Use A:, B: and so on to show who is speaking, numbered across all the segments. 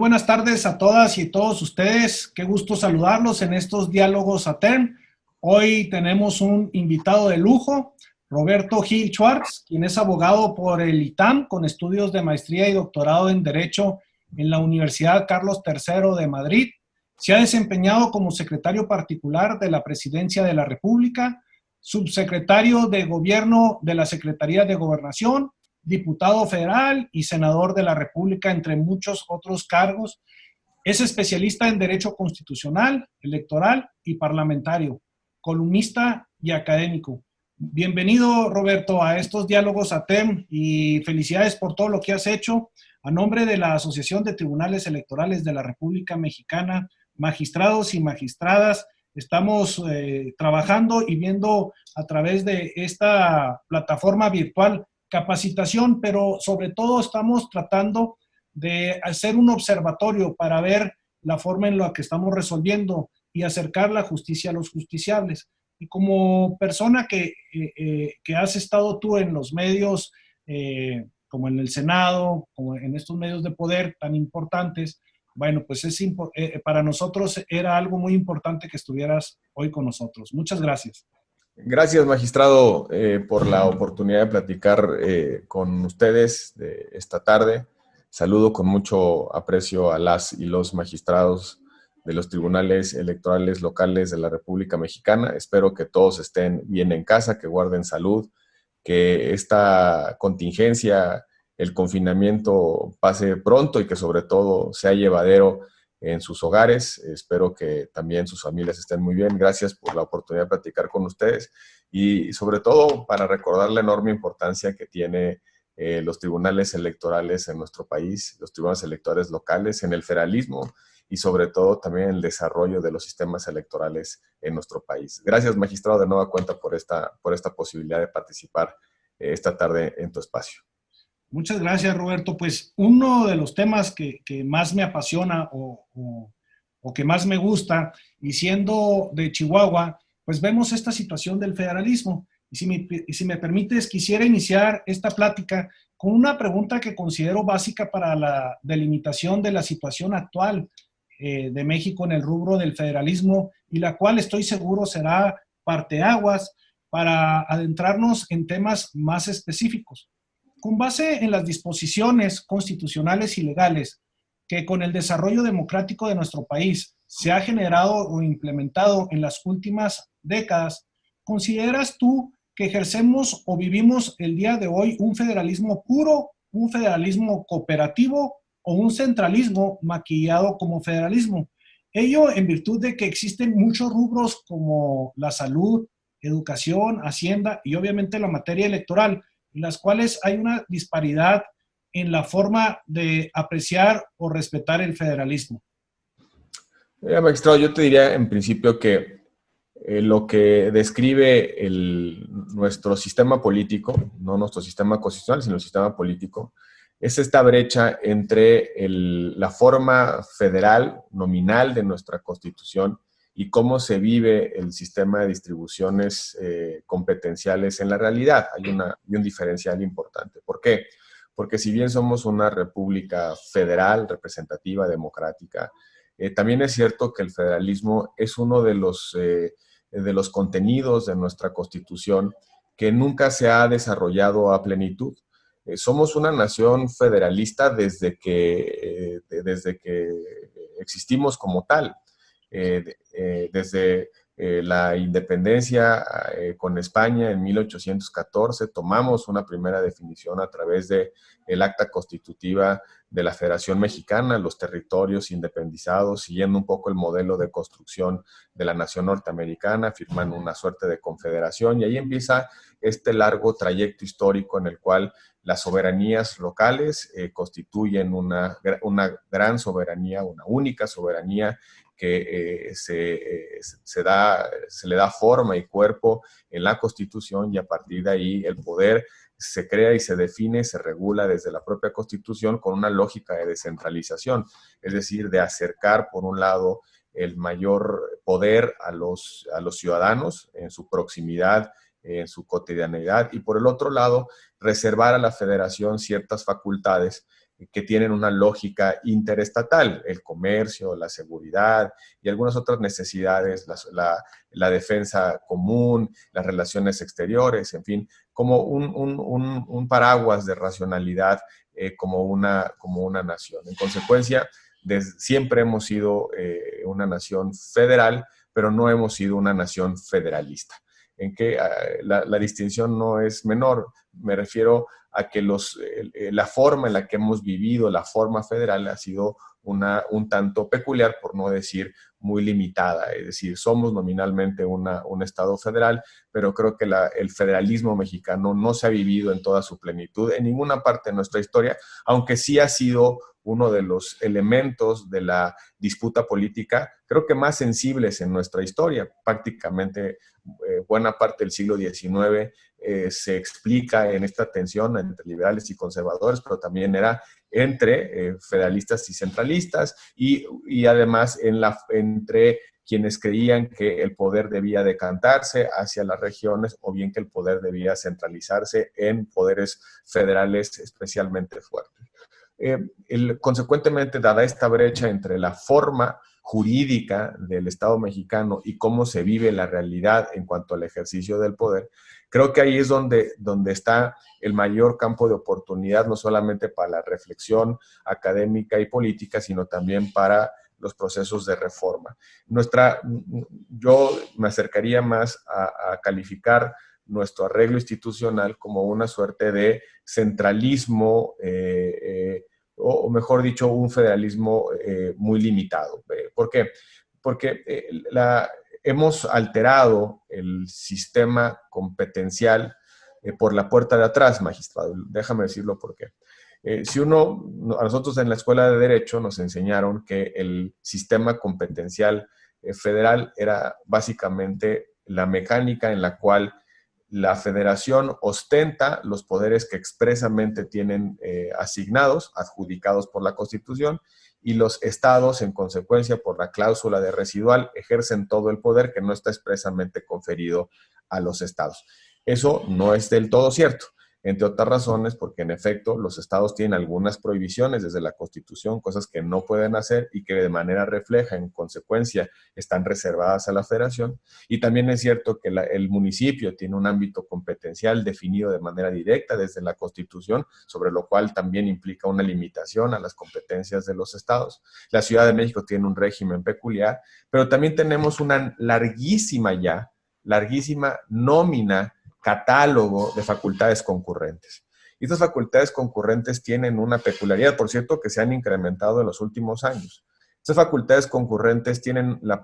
A: buenas tardes a todas y todos ustedes. Qué gusto saludarlos en estos diálogos ATEM. Hoy tenemos un invitado de lujo, Roberto Gil Schwartz, quien es abogado por el ITAM con estudios de maestría y doctorado en Derecho en la Universidad Carlos III de Madrid. Se ha desempeñado como secretario particular de la Presidencia de la República, subsecretario de Gobierno de la Secretaría de Gobernación, diputado federal y senador de la República, entre muchos otros cargos. Es especialista en Derecho Constitucional, Electoral y Parlamentario, columnista y académico. Bienvenido, Roberto, a estos diálogos ATEM y felicidades por todo lo que has hecho. A nombre de la Asociación de Tribunales Electorales de la República Mexicana, magistrados y magistradas, estamos trabajando y viendo a través de esta plataforma virtual capacitación, pero sobre todo estamos tratando de hacer un observatorio para ver la forma en la que estamos resolviendo y acercar la justicia a los justiciables. Y como persona que has estado tú en los medios, como en el Senado, como en estos medios de poder tan importantes, bueno, pues para nosotros era algo muy importante que estuvieras hoy con nosotros. Muchas gracias.
B: Gracias, magistrado, por la oportunidad de platicar con ustedes esta tarde. Saludo con mucho aprecio a las y los magistrados de los tribunales electorales locales de la República Mexicana. Espero que todos estén bien en casa, que guarden salud, que esta contingencia, el confinamiento pase pronto y que sobre todo sea llevadero en sus hogares. Espero que también sus familias estén muy bien. Gracias por la oportunidad de platicar con ustedes y sobre todo para recordar la enorme importancia que tiene los tribunales electorales en nuestro país, los tribunales electorales locales, en el federalismo y sobre todo también en el desarrollo de los sistemas electorales en nuestro país. Gracias, magistrado, de nueva cuenta por esta posibilidad de participar esta tarde en tu espacio.
A: Muchas gracias, Roberto. Pues uno de los temas que más me apasiona o que más me gusta, y siendo de Chihuahua, pues vemos esta situación del federalismo. Y si me permites, quisiera iniciar esta plática con una pregunta que considero básica para la delimitación de la situación actual de México en el rubro del federalismo, y la cual estoy seguro será parteaguas para adentrarnos en temas más específicos. Con base en las disposiciones constitucionales y legales que con el desarrollo democrático de nuestro país se ha generado o implementado en las últimas décadas, ¿consideras tú que ejercemos o vivimos el día de hoy un federalismo puro, un federalismo cooperativo o un centralismo maquillado como federalismo? Ello en virtud de que existen muchos rubros como la salud, educación, hacienda y obviamente la materia electoral, en las cuales hay una disparidad en la forma de apreciar o respetar el federalismo.
B: Magistrado, yo te diría en principio que lo que describe nuestro sistema político, no nuestro sistema constitucional, sino el sistema político, es esta brecha entre la forma federal nominal de nuestra Constitución y cómo se vive el sistema de distribuciones competenciales en la realidad. Hay un diferencial importante. ¿Por qué? Porque si bien somos una república federal, representativa, democrática, también es cierto que el federalismo es uno de los contenidos de nuestra Constitución que nunca se ha desarrollado a plenitud. Somos una nación federalista desde que existimos como tal. Desde la independencia con España en 1814, tomamos una primera definición a través del Acta Constitutiva de la Federación Mexicana, los territorios independizados, siguiendo un poco el modelo de construcción de la nación norteamericana, firmando una suerte de confederación, y ahí empieza este largo trayecto histórico en el cual las soberanías locales constituyen una gran soberanía, una única soberanía que se le da forma y cuerpo en la Constitución, y a partir de ahí el poder se crea y se define, se regula desde la propia Constitución con una lógica de descentralización, es decir, de acercar por un lado el mayor poder a los ciudadanos en su proximidad, en su cotidianidad, y por el otro lado reservar a la Federación ciertas facultades que tienen una lógica interestatal, el comercio, la seguridad y algunas otras necesidades, la defensa común, las relaciones exteriores, en fin, como un paraguas de racionalidad como una nación. En consecuencia, siempre hemos sido una nación federal, pero no hemos sido una nación federalista. En que la distinción no es menor, me refiero a que la forma en la que hemos vivido, la forma federal ha sido un tanto peculiar, por no decir muy limitada. Es decir, somos nominalmente un Estado federal, pero creo que el federalismo mexicano no se ha vivido en toda su plenitud en ninguna parte de nuestra historia, aunque sí ha sido uno de los elementos de la disputa política, creo que más sensibles en nuestra historia. Prácticamente buena parte del siglo XIX se explica en esta tensión entre liberales y conservadores, pero también era entre federalistas y centralistas y además entre quienes creían que el poder debía decantarse hacia las regiones o bien que el poder debía centralizarse en poderes federales especialmente fuertes. Consecuentemente, dada esta brecha entre la forma jurídica del Estado mexicano y cómo se vive la realidad en cuanto al ejercicio del poder, creo que ahí es donde está el mayor campo de oportunidad, no solamente para la reflexión académica y política, sino también para los procesos de reforma. Yo me acercaría más a calificar nuestro arreglo institucional como una suerte de centralismo, o mejor dicho, un federalismo muy limitado. ¿Por qué? Porque hemos alterado el sistema competencial por la puerta de atrás, magistrado. Déjame decirlo por qué. A nosotros en la Escuela de Derecho nos enseñaron que el sistema competencial federal era básicamente la mecánica en la cual la federación ostenta los poderes que expresamente tienen asignados, adjudicados por la Constitución, y los estados, en consecuencia, por la cláusula de residual, ejercen todo el poder que no está expresamente conferido a los estados. Eso no es del todo cierto, entre otras razones porque en efecto los estados tienen algunas prohibiciones desde la Constitución, cosas que no pueden hacer y que de manera refleja, en consecuencia, están reservadas a la federación. Y también es cierto que el municipio tiene un ámbito competencial definido de manera directa desde la Constitución, sobre lo cual también implica una limitación a las competencias de los estados. La Ciudad de México tiene un régimen peculiar, pero también tenemos una larguísima nómina, catálogo de facultades concurrentes. Y estas facultades concurrentes tienen una peculiaridad, por cierto, que se han incrementado en los últimos años. Estas facultades concurrentes tienen la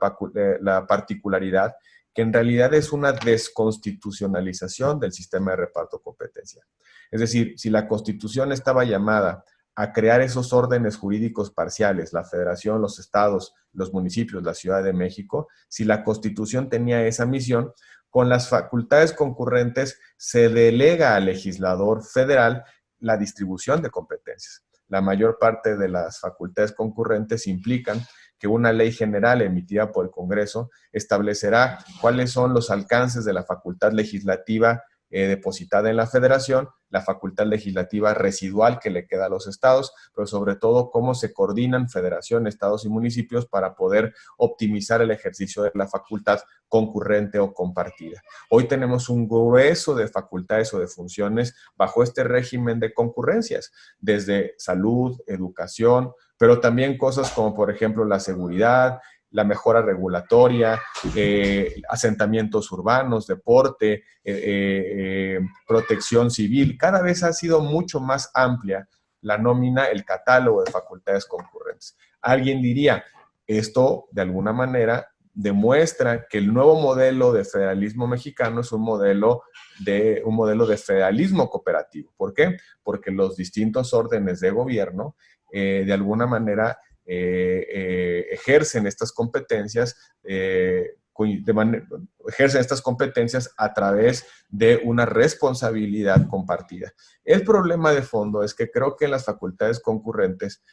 B: particularidad que en realidad es una desconstitucionalización del sistema de reparto competencial. Es decir, si la Constitución estaba llamada a crear esos órdenes jurídicos parciales, la federación, los estados, los municipios, la Ciudad de México, si la Constitución tenía esa misión, con las facultades concurrentes se delega al legislador federal la distribución de competencias. La mayor parte de las facultades concurrentes implican que una ley general emitida por el Congreso establecerá cuáles son los alcances de la facultad legislativa depositada en la federación, la facultad legislativa residual que le queda a los estados, pero sobre todo cómo se coordinan federación, estados y municipios para poder optimizar el ejercicio de la facultad concurrente o compartida. Hoy tenemos un grueso de facultades o de funciones bajo este régimen de concurrencias, desde salud, educación, pero también cosas como por ejemplo la seguridad, la mejora regulatoria, asentamientos urbanos, deporte, protección civil. Cada vez ha sido mucho más amplia la nómina, el catálogo de facultades concurrentes. Alguien diría, esto de alguna manera demuestra que el nuevo modelo de federalismo mexicano es un modelo de federalismo cooperativo. ¿Por qué? Porque los distintos órdenes de gobierno de alguna manera ejercen estas competencias a través de una responsabilidad compartida. El problema de fondo es que creo que en las facultades concurrentes,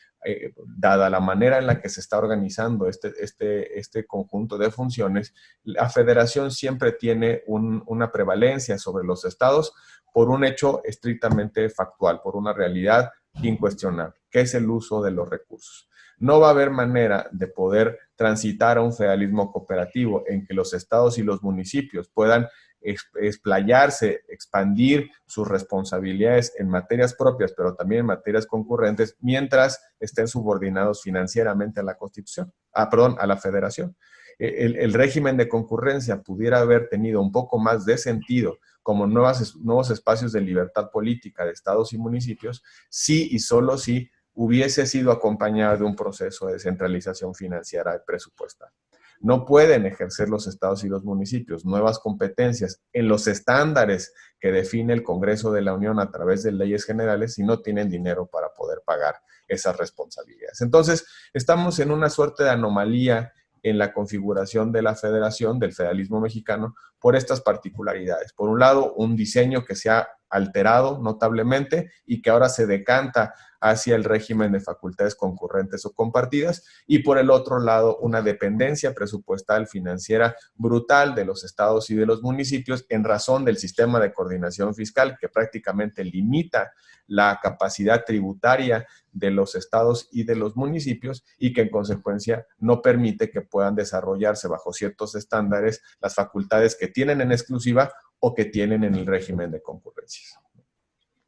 B: dada la manera en la que se está organizando este conjunto de funciones, la federación siempre tiene una prevalencia sobre los estados por un hecho estrictamente factual, por una realidad incuestionable. que es el uso de los recursos. No va a haber manera de poder transitar a un federalismo cooperativo en que los estados y los municipios puedan explayarse, expandir sus responsabilidades en materias propias, pero también en materias concurrentes, mientras estén subordinados financieramente a la Constitución, a la Federación. El régimen de concurrencia pudiera haber tenido un poco más de sentido como nuevos espacios de libertad política de estados y municipios, sí y solo si hubiese sido acompañado de un proceso de descentralización financiera y presupuestal. No pueden ejercer los estados y los municipios nuevas competencias en los estándares que define el Congreso de la Unión a través de leyes generales si no tienen dinero para poder pagar esas responsabilidades. Entonces, estamos en una suerte de anomalía en la configuración de la federación, del federalismo mexicano, por estas particularidades. Por un lado, un diseño que se ha alterado notablemente y que ahora se decanta hacia el régimen de facultades concurrentes o compartidas, y por el otro lado, una dependencia presupuestal financiera brutal de los estados y de los municipios en razón del sistema de coordinación fiscal que prácticamente limita la capacidad tributaria de los estados y de los municipios y que en consecuencia no permite que puedan desarrollarse bajo ciertos estándares las facultades que tienen en exclusiva o que tienen en el régimen de concurrencias.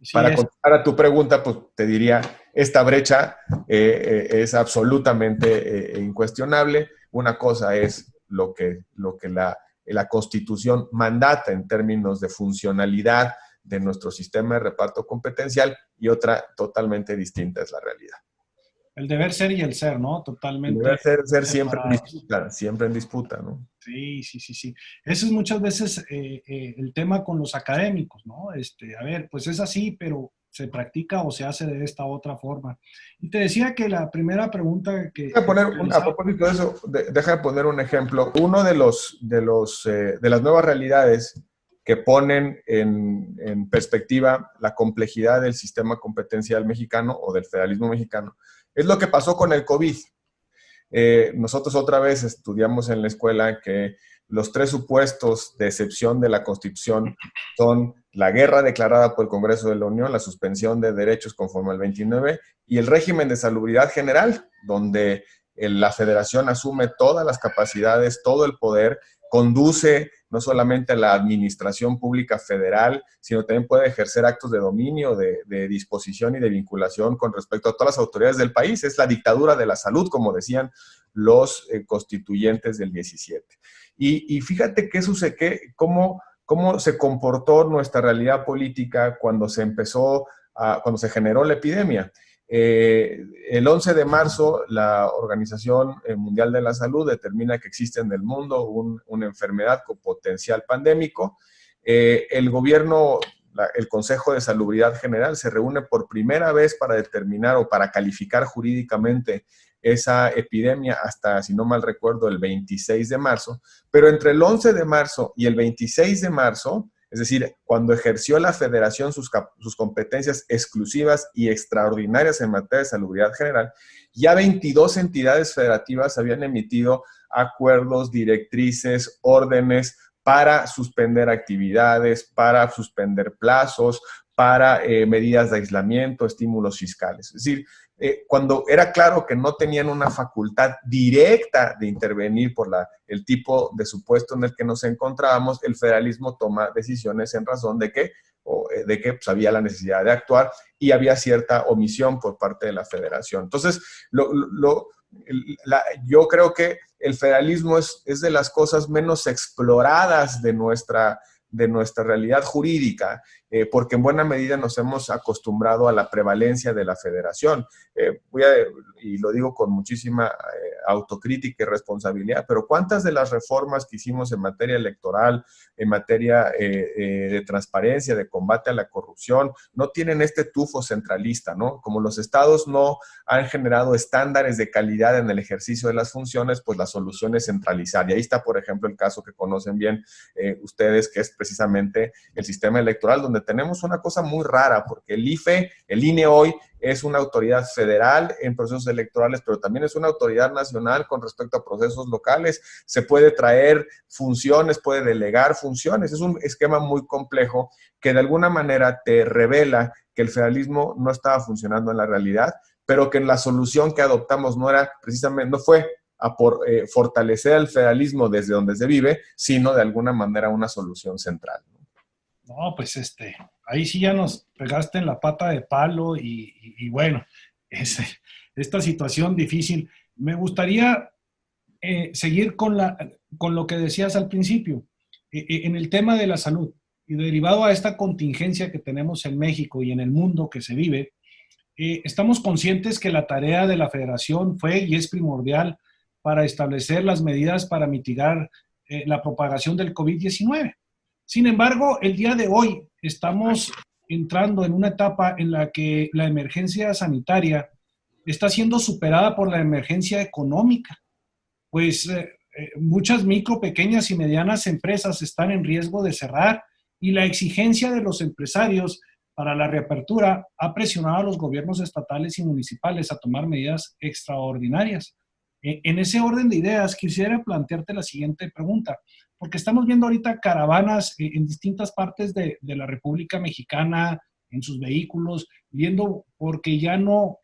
B: Sí, para contestar a tu pregunta, pues te diría, esta brecha es absolutamente incuestionable. Una cosa es lo que la Constitución mandata en términos de funcionalidad de nuestro sistema de reparto competencial y otra totalmente distinta es la realidad.
A: El deber ser y el ser, ¿no? Totalmente.
B: El deber ser siempre en disputa, ¿no?
A: Sí. Eso es muchas veces el tema con los académicos, ¿no? A ver, pues es así, pero se practica o se hace de esta otra forma. Y te decía que la primera pregunta que...
B: a propósito de eso, deja de poner un ejemplo. Uno de las nuevas realidades que ponen en perspectiva la complejidad del sistema competencial mexicano o del federalismo mexicano es lo que pasó con el COVID. Nosotros otra vez estudiamos en la escuela que los 3 supuestos de excepción de la Constitución son la guerra declarada por el Congreso de la Unión, la suspensión de derechos conforme al 29 y el régimen de salubridad general, donde la Federación asume todas las capacidades, todo el poder, conduce no solamente a la administración pública federal, sino también puede ejercer actos de dominio, de disposición y de vinculación con respecto a todas las autoridades del país. Es la dictadura de la salud, como decían los constituyentes del 17. Y fíjate cómo se comportó nuestra realidad política cuando se generó la epidemia. El 11 de marzo, la Organización Mundial de la Salud determina que existe en el mundo una enfermedad con potencial pandémico. El gobierno, el Consejo de Salubridad General, se reúne por primera vez para determinar o para calificar jurídicamente esa epidemia hasta, si no mal recuerdo, el 26 de marzo. Pero entre el 11 de marzo y el 26 de marzo, es decir, cuando ejerció la Federación sus competencias exclusivas y extraordinarias en materia de salubridad general, ya 22 entidades federativas habían emitido acuerdos, directrices, órdenes para suspender actividades, para suspender plazos, para medidas de aislamiento, estímulos fiscales. Es decir, cuando era claro que no tenían una facultad directa de intervenir por el tipo de supuesto en el que nos encontrábamos, el federalismo toma decisiones en razón de que pues, había la necesidad de actuar y había cierta omisión por parte de la federación. Entonces, yo creo que el federalismo es de las cosas menos exploradas de nuestra realidad jurídica, porque en buena medida nos hemos acostumbrado a la prevalencia de la federación. Y lo digo con muchísima autocrítica y responsabilidad, pero ¿cuántas de las reformas que hicimos en materia electoral, en materia de transparencia, de combate a la corrupción, no tienen este tufo centralista, ¿no? Como los estados no han generado estándares de calidad en el ejercicio de las funciones, pues la solución es centralizar. Y ahí está, por ejemplo, el caso que conocen bien ustedes, que es precisamente el sistema electoral, donde tenemos una cosa muy rara, porque el INE hoy es una autoridad federal en procesos electorales, pero también es una autoridad nacional con respecto a procesos locales. Se puede traer funciones, puede delegar funciones. Es un esquema muy complejo que de alguna manera te revela que el federalismo no estaba funcionando en la realidad, pero que la solución que adoptamos no fue fortalecer el federalismo desde donde se vive, sino de alguna manera una solución central.
A: No, pues ahí sí ya nos pegaste en la pata de palo y bueno, esta situación difícil. Me gustaría seguir con lo que decías al principio, en el tema de la salud y derivado a esta contingencia que tenemos en México y en el mundo que se vive. Estamos conscientes que la tarea de la federación fue y es primordial para establecer las medidas para mitigar la propagación del COVID-19. Sin embargo, el día de hoy estamos entrando en una etapa en la que la emergencia sanitaria está siendo superada por la emergencia económica, pues muchas micro, pequeñas y medianas empresas están en riesgo de cerrar y la exigencia de los empresarios para la reapertura ha presionado a los gobiernos estatales y municipales a tomar medidas extraordinarias. En ese orden de ideas, quisiera plantearte la siguiente pregunta, porque estamos viendo ahorita caravanas en distintas partes de la República Mexicana, en sus vehículos, viendo porque ya no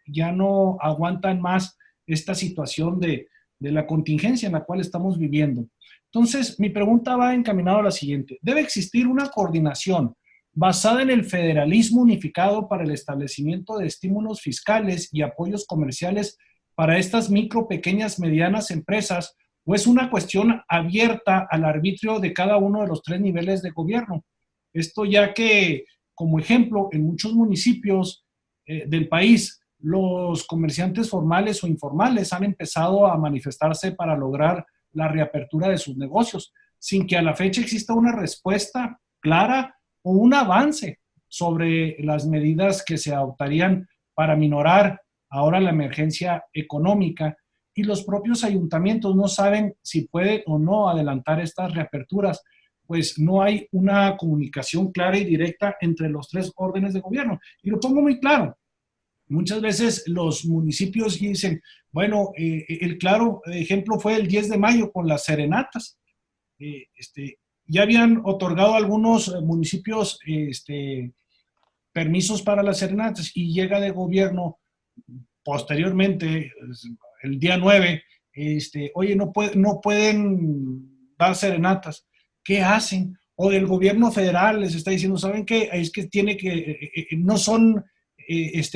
A: aguantan más esta situación de la contingencia en la cual estamos viviendo. Entonces, mi pregunta va encaminada a la siguiente. ¿Debe existir una coordinación basada en el federalismo unificado para el establecimiento de estímulos fiscales y apoyos comerciales para estas micro, pequeñas, medianas empresas, o es una cuestión abierta al arbitrio de cada uno de los tres niveles de gobierno? Esto ya que, como ejemplo, en muchos municipios del país, los comerciantes formales o informales han empezado a manifestarse para lograr la reapertura de sus negocios, sin que a la fecha exista una respuesta clara o un avance sobre las medidas que se adoptarían para minorar ahora la emergencia económica, y los propios ayuntamientos no saben si pueden o no adelantar estas reaperturas, pues no hay una comunicación clara y directa entre los tres órdenes de gobierno. Y lo pongo muy claro. Muchas veces los municipios dicen, bueno, el claro ejemplo fue el 10 de mayo con las serenatas. Ya habían otorgado a algunos municipios permisos para las serenatas y llega de gobierno posteriormente, el día 9, oye, no pueden dar serenatas. ¿Qué hacen? O del gobierno federal les está diciendo, ¿saben qué? Es que no son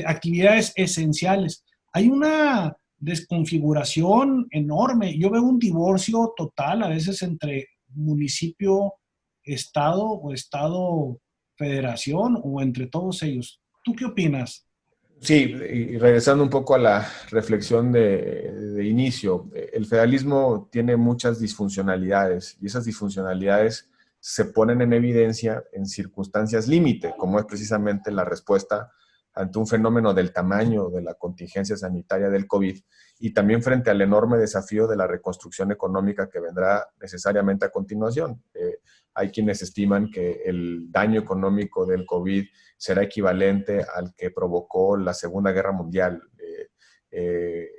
A: actividades esenciales. Hay una desconfiguración enorme. Yo veo un divorcio total a veces entre municipio, estado o estado, federación, o entre todos ellos. ¿Tú qué opinas?
B: Sí, y regresando un poco a la reflexión de inicio, el federalismo tiene muchas disfuncionalidades y esas disfuncionalidades se ponen en evidencia en circunstancias límite, como es precisamente la respuesta ante un fenómeno del tamaño de la contingencia sanitaria del COVID y también frente al enorme desafío de la reconstrucción económica que vendrá necesariamente a continuación. Hay quienes estiman que el daño económico del COVID será equivalente al que provocó la Segunda Guerra Mundial,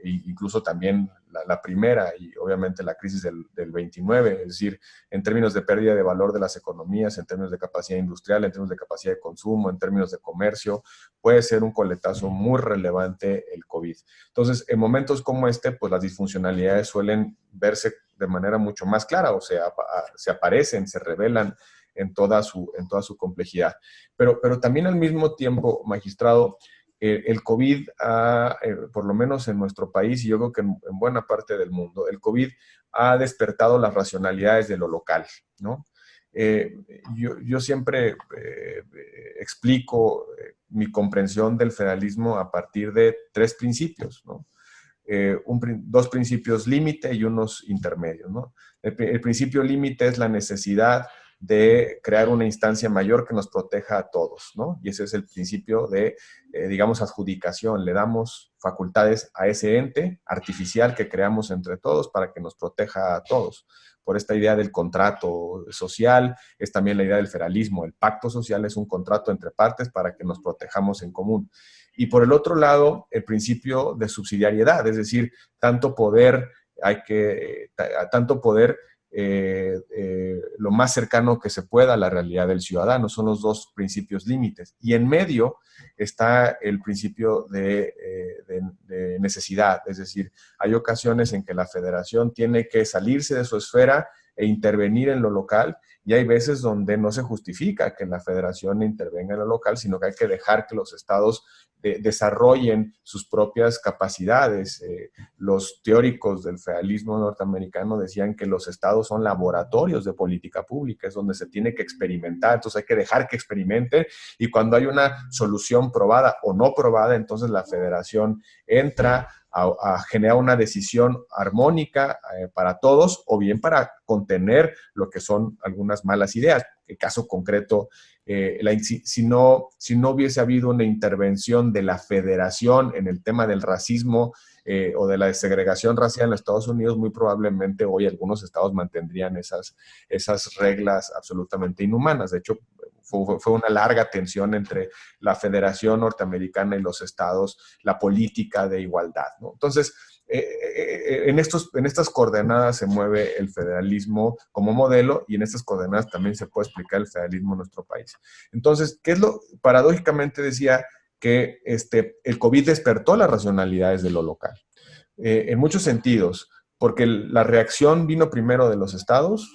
B: incluso también la primera y obviamente la crisis del 29, es decir, en términos de pérdida de valor de las economías, en términos de capacidad industrial, en términos de capacidad de consumo, en términos de comercio, puede ser un coletazo muy relevante el COVID. Entonces, en momentos como este, pues las disfuncionalidades suelen verse de manera mucho más clara, o sea, se aparecen, se revelan en toda su complejidad. Pero también al mismo tiempo, magistrado, el COVID, por lo menos en nuestro país y yo creo que en buena parte del mundo, el COVID ha despertado las racionalidades de lo local, ¿no? Yo siempre explico mi comprensión del federalismo a partir de tres principios, ¿no? Dos principios límite y unos intermedios, ¿no? El principio límite es la necesidad de crear una instancia mayor que nos proteja a todos, ¿no? Y ese es el principio de, digamos, adjudicación. Le damos facultades a ese ente artificial que creamos entre todos para que nos proteja a todos. Por esta idea del contrato social, es también la idea del federalismo. El pacto social es un contrato entre partes para que nos protejamos en común. Y por el otro lado, el principio de subsidiariedad, es decir, tanto poder lo más cercano que se pueda a la realidad del ciudadano. Son los dos principios límites. Y en medio está el principio de necesidad, es decir, hay ocasiones en que la federación tiene que salirse de su esfera e intervenir en lo local, y hay veces donde no se justifica que la federación intervenga en lo local, sino que hay que dejar que los estados desarrollen sus propias capacidades. Los teóricos del federalismo norteamericano decían que los estados son laboratorios de política pública, es donde se tiene que experimentar, entonces hay que dejar que experimenten, y cuando hay una solución probada o no probada, entonces la federación entra a generar una decisión armónica para todos, o bien para contener lo que son algunas malas ideas. El caso concreto, si no hubiese habido una intervención de la federación en el tema del racismo o de la segregación racial en los Estados Unidos, muy probablemente hoy algunos estados mantendrían esas reglas absolutamente inhumanas. De hecho, fue una larga tensión entre la Federación Norteamericana y los estados, la política de igualdad, ¿no? Entonces, en estas coordenadas se mueve el federalismo como modelo, y en estas coordenadas también se puede explicar el federalismo en nuestro país. Entonces, paradójicamente decía que el COVID despertó las racionalidades de lo local, en muchos sentidos, porque la reacción vino primero de los estados,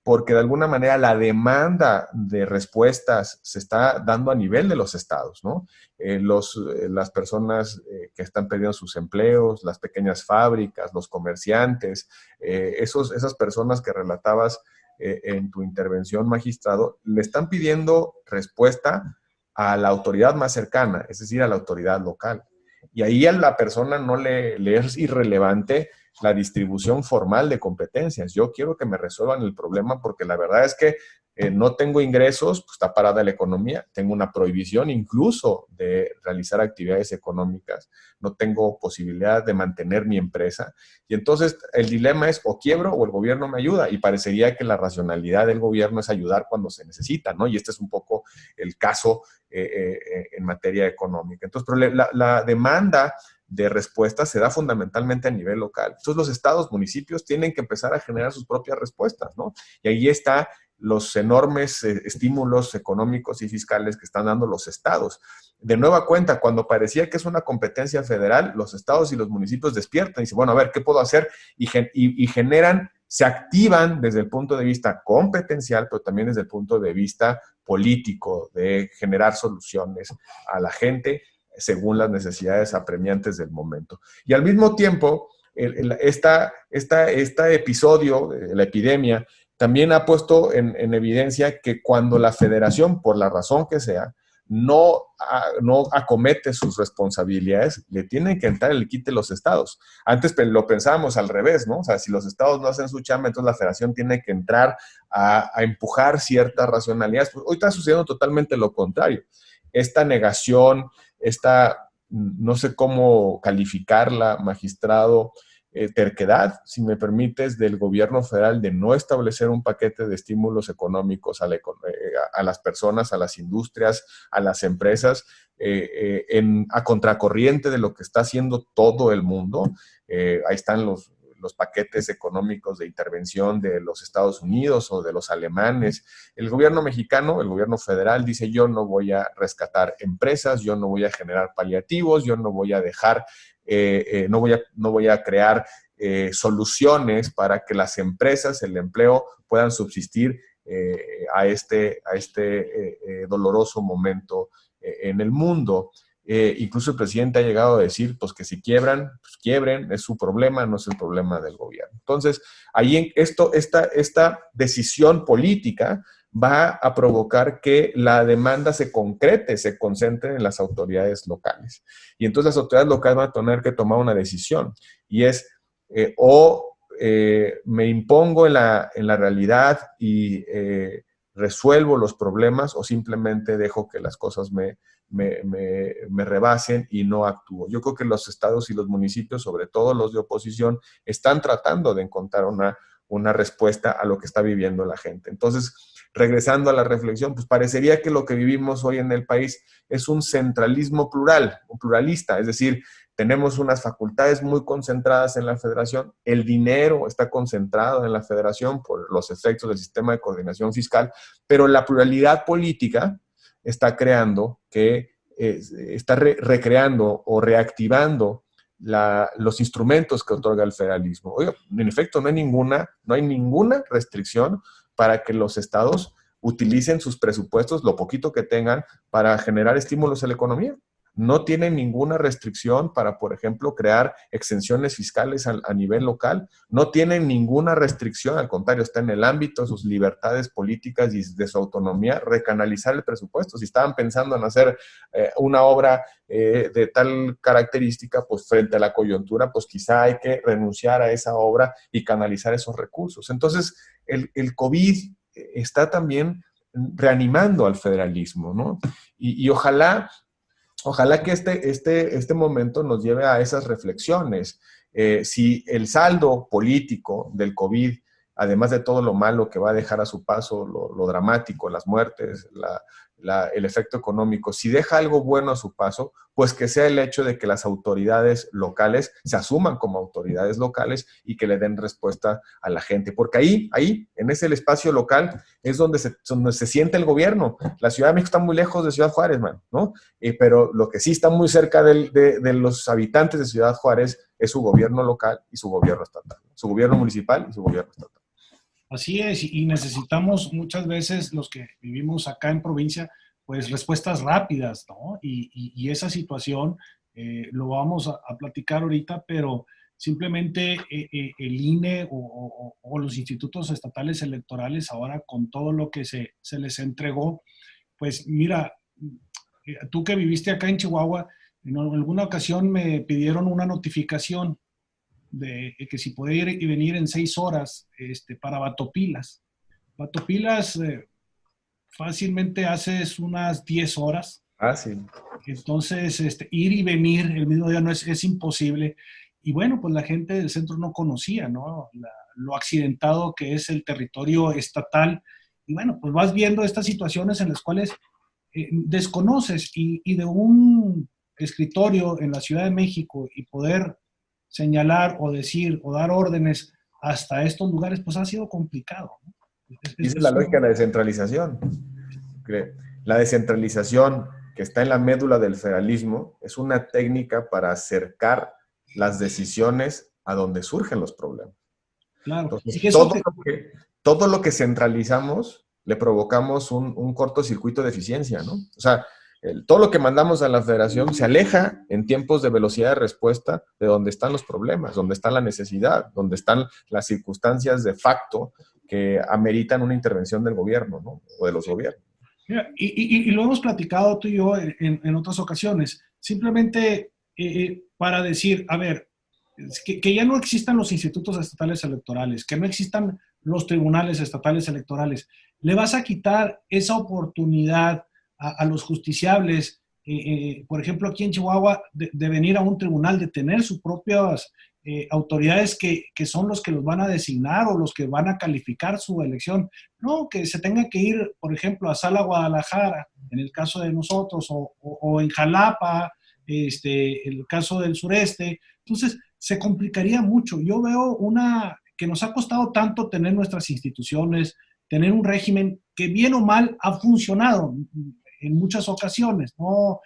B: porque de alguna manera la demanda de respuestas se está dando a nivel de los estados, ¿no? Las personas que están perdiendo sus empleos, las pequeñas fábricas, los comerciantes, esas personas que relatabas en tu intervención, magistrado, le están pidiendo respuesta a la autoridad más cercana, es decir, a la autoridad local. Y ahí a la persona no le es irrelevante la distribución formal de competencias. Yo quiero que me resuelvan el problema porque la verdad es que no tengo ingresos, pues está parada la economía, tengo una prohibición incluso de realizar actividades económicas, no tengo posibilidad de mantener mi empresa, y entonces el dilema es o quiebro o el gobierno me ayuda, y parecería que la racionalidad del gobierno es ayudar cuando se necesita, ¿no? Y este es un poco el caso en materia económica. Entonces, pero la demanda de respuestas se da fundamentalmente a nivel local. Entonces, los estados, municipios tienen que empezar a generar sus propias respuestas, ¿no? Y ahí está los enormes estímulos económicos y fiscales que están dando los estados. De nueva cuenta, cuando parecía que es una competencia federal, los estados y los municipios despiertan y dicen, bueno, a ver, ¿qué puedo hacer? Y generan, se activan desde el punto de vista competencial, pero también desde el punto de vista político, de generar soluciones a la gente según las necesidades apremiantes del momento. Y al mismo tiempo, este episodio, la epidemia, también ha puesto en evidencia que cuando la federación, por la razón que sea, no acomete sus responsabilidades, le tienen que entrar el quite los estados. Antes lo pensábamos al revés, ¿no? O sea, si los estados no hacen su chamba, entonces la federación tiene que entrar a empujar ciertas racionalidades. Pues hoy está sucediendo totalmente lo contrario. Esta negación, no sé cómo calificarla, magistrado, terquedad, si me permites, del gobierno federal de no establecer un paquete de estímulos económicos a las personas, a las industrias, a las empresas, a contracorriente de lo que está haciendo todo el mundo. Ahí están los paquetes económicos de intervención de los Estados Unidos o de los alemanes. El gobierno mexicano, el gobierno federal, dice, yo no voy a rescatar empresas, yo no voy a generar paliativos, yo no voy a dejar, no voy a crear soluciones para que las empresas, el empleo, puedan subsistir a este doloroso momento en el mundo. Incluso el presidente ha llegado a decir pues, que si quiebran, pues quiebren, es su problema, no es el problema del gobierno. Entonces, ahí esta decisión política va a provocar que la demanda se concrete, se concentre en las autoridades locales. Y entonces las autoridades locales van a tener que tomar una decisión, y es me impongo en la realidad y resuelvo los problemas, o simplemente dejo que las cosas me rebasen y no actúo. Yo creo que los estados y los municipios, sobre todo los de oposición, están tratando de encontrar una respuesta a lo que está viviendo la gente. Entonces, regresando a la reflexión, pues parecería que lo que vivimos hoy en el país es un centralismo pluralista, es decir, tenemos unas facultades muy concentradas en la federación, el dinero está concentrado en la federación por los efectos del sistema de coordinación fiscal, pero la pluralidad política está creando que está recreando o reactivando los instrumentos que otorga el federalismo. Oiga, en efecto, no hay ninguna restricción para que los estados utilicen sus presupuestos, lo poquito que tengan, para generar estímulos a la economía. No tienen ninguna restricción para, por ejemplo, crear exenciones fiscales a nivel local. No tienen ninguna restricción, al contrario, está en el ámbito de sus libertades políticas y de su autonomía recanalizar el presupuesto. Si estaban pensando en hacer una obra de tal característica, pues frente a la coyuntura, pues quizá hay que renunciar a esa obra y canalizar esos recursos. Entonces, el COVID está también reanimando al federalismo, ¿no? Y ojalá que este momento nos lleve a esas reflexiones. Si el saldo político del COVID, además de todo lo malo que va a dejar a su paso, lo dramático, las muertes, el efecto económico, si deja algo bueno a su paso, pues que sea el hecho de que las autoridades locales se asuman como autoridades locales y que le den respuesta a la gente. Porque ahí, en ese espacio local, es donde se siente el gobierno. La Ciudad de México está muy lejos de Ciudad Juárez, ¿no? Pero lo que sí está muy cerca de los habitantes de Ciudad Juárez es su gobierno local y su gobierno estatal, su gobierno municipal y su gobierno estatal.
A: Así es, y necesitamos muchas veces los que vivimos acá en provincia, pues respuestas rápidas, ¿no? Y esa situación lo vamos a platicar ahorita, pero simplemente el INE o los institutos estatales electorales ahora con todo lo que se les entregó, pues mira, tú que viviste acá en Chihuahua, en alguna ocasión me pidieron una notificación de que si puede ir y venir en 6 horas para Batopilas. Batopilas fácilmente haces unas 10 horas.
B: Ah, sí.
A: Entonces, ir y venir el mismo día no es imposible. Y bueno, pues la gente del centro no conocía, ¿no? Lo accidentado que es el territorio estatal. Y bueno, pues vas viendo estas situaciones en las cuales desconoces y de un escritorio en la Ciudad de México y poder señalar o decir o dar órdenes hasta estos lugares, pues ha sido complicado, ¿no?
B: Esa es la lógica de la descentralización. La descentralización que está en la médula del federalismo es una técnica para acercar las decisiones a donde surgen los problemas.
A: Claro.
B: Entonces,
A: Y
B: todo lo que centralizamos le provocamos un cortocircuito de eficiencia, ¿no? O sea, todo lo que mandamos a la federación se aleja en tiempos de velocidad de respuesta de donde están los problemas, donde está la necesidad, donde están las circunstancias de facto que ameritan una intervención del gobierno, ¿no? O de los gobiernos.
A: Mira, y lo hemos platicado tú y yo en otras ocasiones, simplemente para decir, a ver, que ya no existan los institutos estatales electorales, que no existan los tribunales estatales electorales, le vas a quitar esa oportunidad a los justiciables, por ejemplo, aquí en Chihuahua, de venir a un tribunal, de tener sus propias autoridades que son los que los van a designar o los que van a calificar su elección. No, que se tenga que ir, por ejemplo, a Sala Guadalajara, en el caso de nosotros, o en Jalapa, el caso del sureste. Entonces, se complicaría mucho. Yo veo que nos ha costado tanto tener nuestras instituciones, tener un régimen que bien o mal ha funcionado en muchas ocasiones. No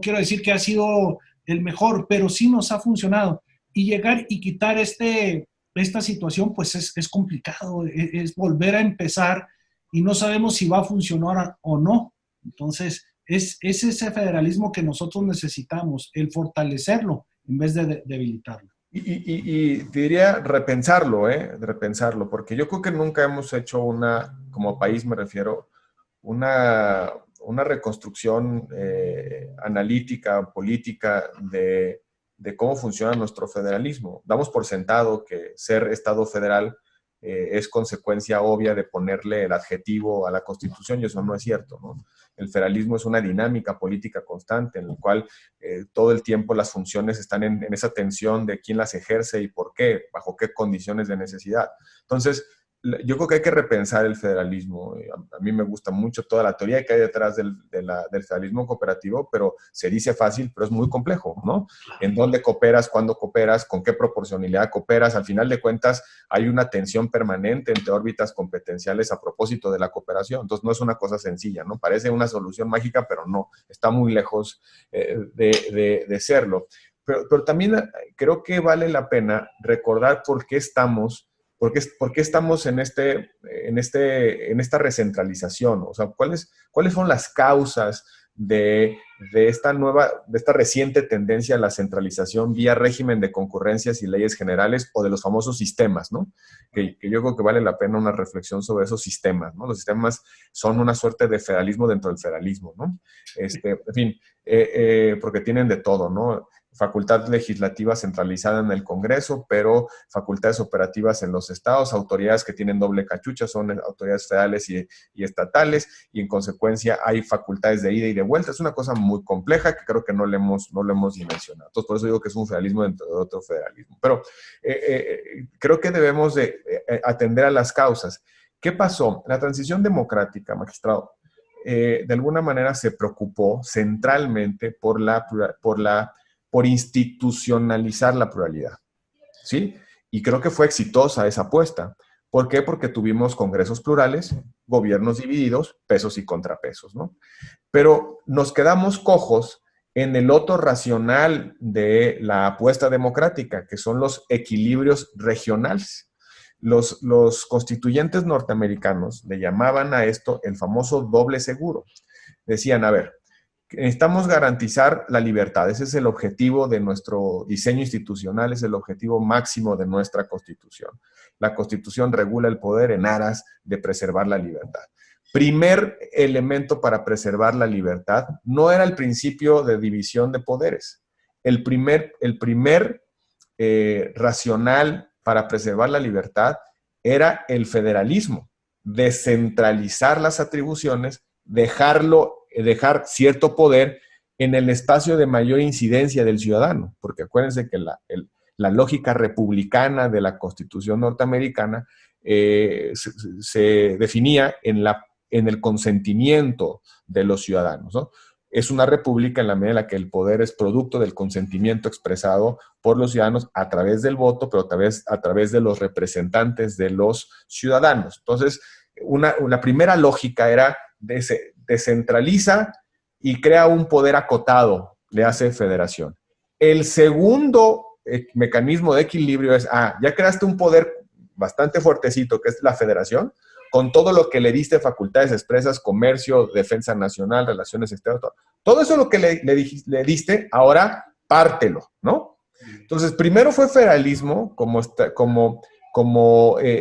A: quiero decir que ha sido el mejor, pero sí nos ha funcionado. Y llegar y quitar esta situación, pues es complicado, es volver a empezar y no sabemos si va a funcionar o no. Entonces, es ese federalismo que nosotros necesitamos, el fortalecerlo en vez de debilitarlo.
B: Y te diría repensarlo, repensarlo, porque yo creo que nunca hemos hecho como país me refiero, una reconstrucción analítica, política de cómo funciona nuestro federalismo. Damos por sentado que ser Estado federal es consecuencia obvia de ponerle el adjetivo a la Constitución y eso no es cierto, ¿no? El federalismo es una dinámica política constante en la cual todo el tiempo las funciones están en esa tensión de quién las ejerce y por qué, bajo qué condiciones de necesidad. Entonces, yo creo que hay que repensar el federalismo. A mí me gusta mucho toda la teoría que hay detrás del federalismo cooperativo, pero se dice fácil, pero es muy complejo, ¿no? ¿En dónde cooperas? ¿Cuándo cooperas? ¿Con qué proporcionalidad cooperas? Al final de cuentas, hay una tensión permanente entre órbitas competenciales a propósito de la cooperación. Entonces, no es una cosa sencilla, ¿no? Parece una solución mágica, pero no, está muy lejos de serlo. Pero también creo que vale la pena recordar por qué estamos en esta recentralización. O sea, ¿cuáles son las causas de esta reciente tendencia a la centralización vía régimen de concurrencias y leyes generales o de los famosos sistemas, ¿no? Que yo creo que vale la pena una reflexión sobre esos sistemas, ¿no? Los sistemas son una suerte de federalismo dentro del federalismo, ¿no? En fin, porque tienen de todo, ¿no? Facultad legislativa centralizada en el Congreso, pero facultades operativas en los estados, autoridades que tienen doble cachucha, son autoridades federales y estatales, y en consecuencia hay facultades de ida y de vuelta. Es una cosa muy compleja que creo que no le hemos dimensionado. Entonces, por eso digo que es un federalismo dentro de otro federalismo. Pero creo que debemos de atender a las causas. ¿Qué pasó? La transición democrática, magistrado, de alguna manera se preocupó centralmente por institucionalizar la pluralidad, ¿sí? Y creo que fue exitosa esa apuesta. ¿Por qué? Porque tuvimos congresos plurales, gobiernos divididos, pesos y contrapesos, ¿no? Pero nos quedamos cojos en el otro racional de la apuesta democrática, que son los equilibrios regionales. Los constituyentes norteamericanos le llamaban a esto el famoso doble seguro. Decían, a ver, necesitamos garantizar la libertad. Ese es el objetivo de nuestro diseño institucional, es el objetivo máximo de nuestra Constitución. La Constitución regula el poder en aras de preservar la libertad. Primer elemento para preservar la libertad no era el principio de división de poderes. El primer racional para preservar la libertad era el federalismo, descentralizar las atribuciones, dejar cierto poder en el espacio de mayor incidencia del ciudadano, porque acuérdense que la lógica republicana de la Constitución norteamericana se definía en el consentimiento de los ciudadanos, ¿no? Es una república en la medida en la que el poder es producto del consentimiento expresado por los ciudadanos a través del voto, pero a través de los representantes de los ciudadanos. Entonces, la primera lógica era descentraliza y crea un poder acotado, le hace federación. El segundo mecanismo de equilibrio es, ya creaste un poder bastante fuertecito, que es la federación, con todo lo que le diste facultades expresas, comercio, defensa nacional, relaciones exteriores, todo eso lo que le diste, ahora pártelo, ¿no? Entonces, primero fue federalismo como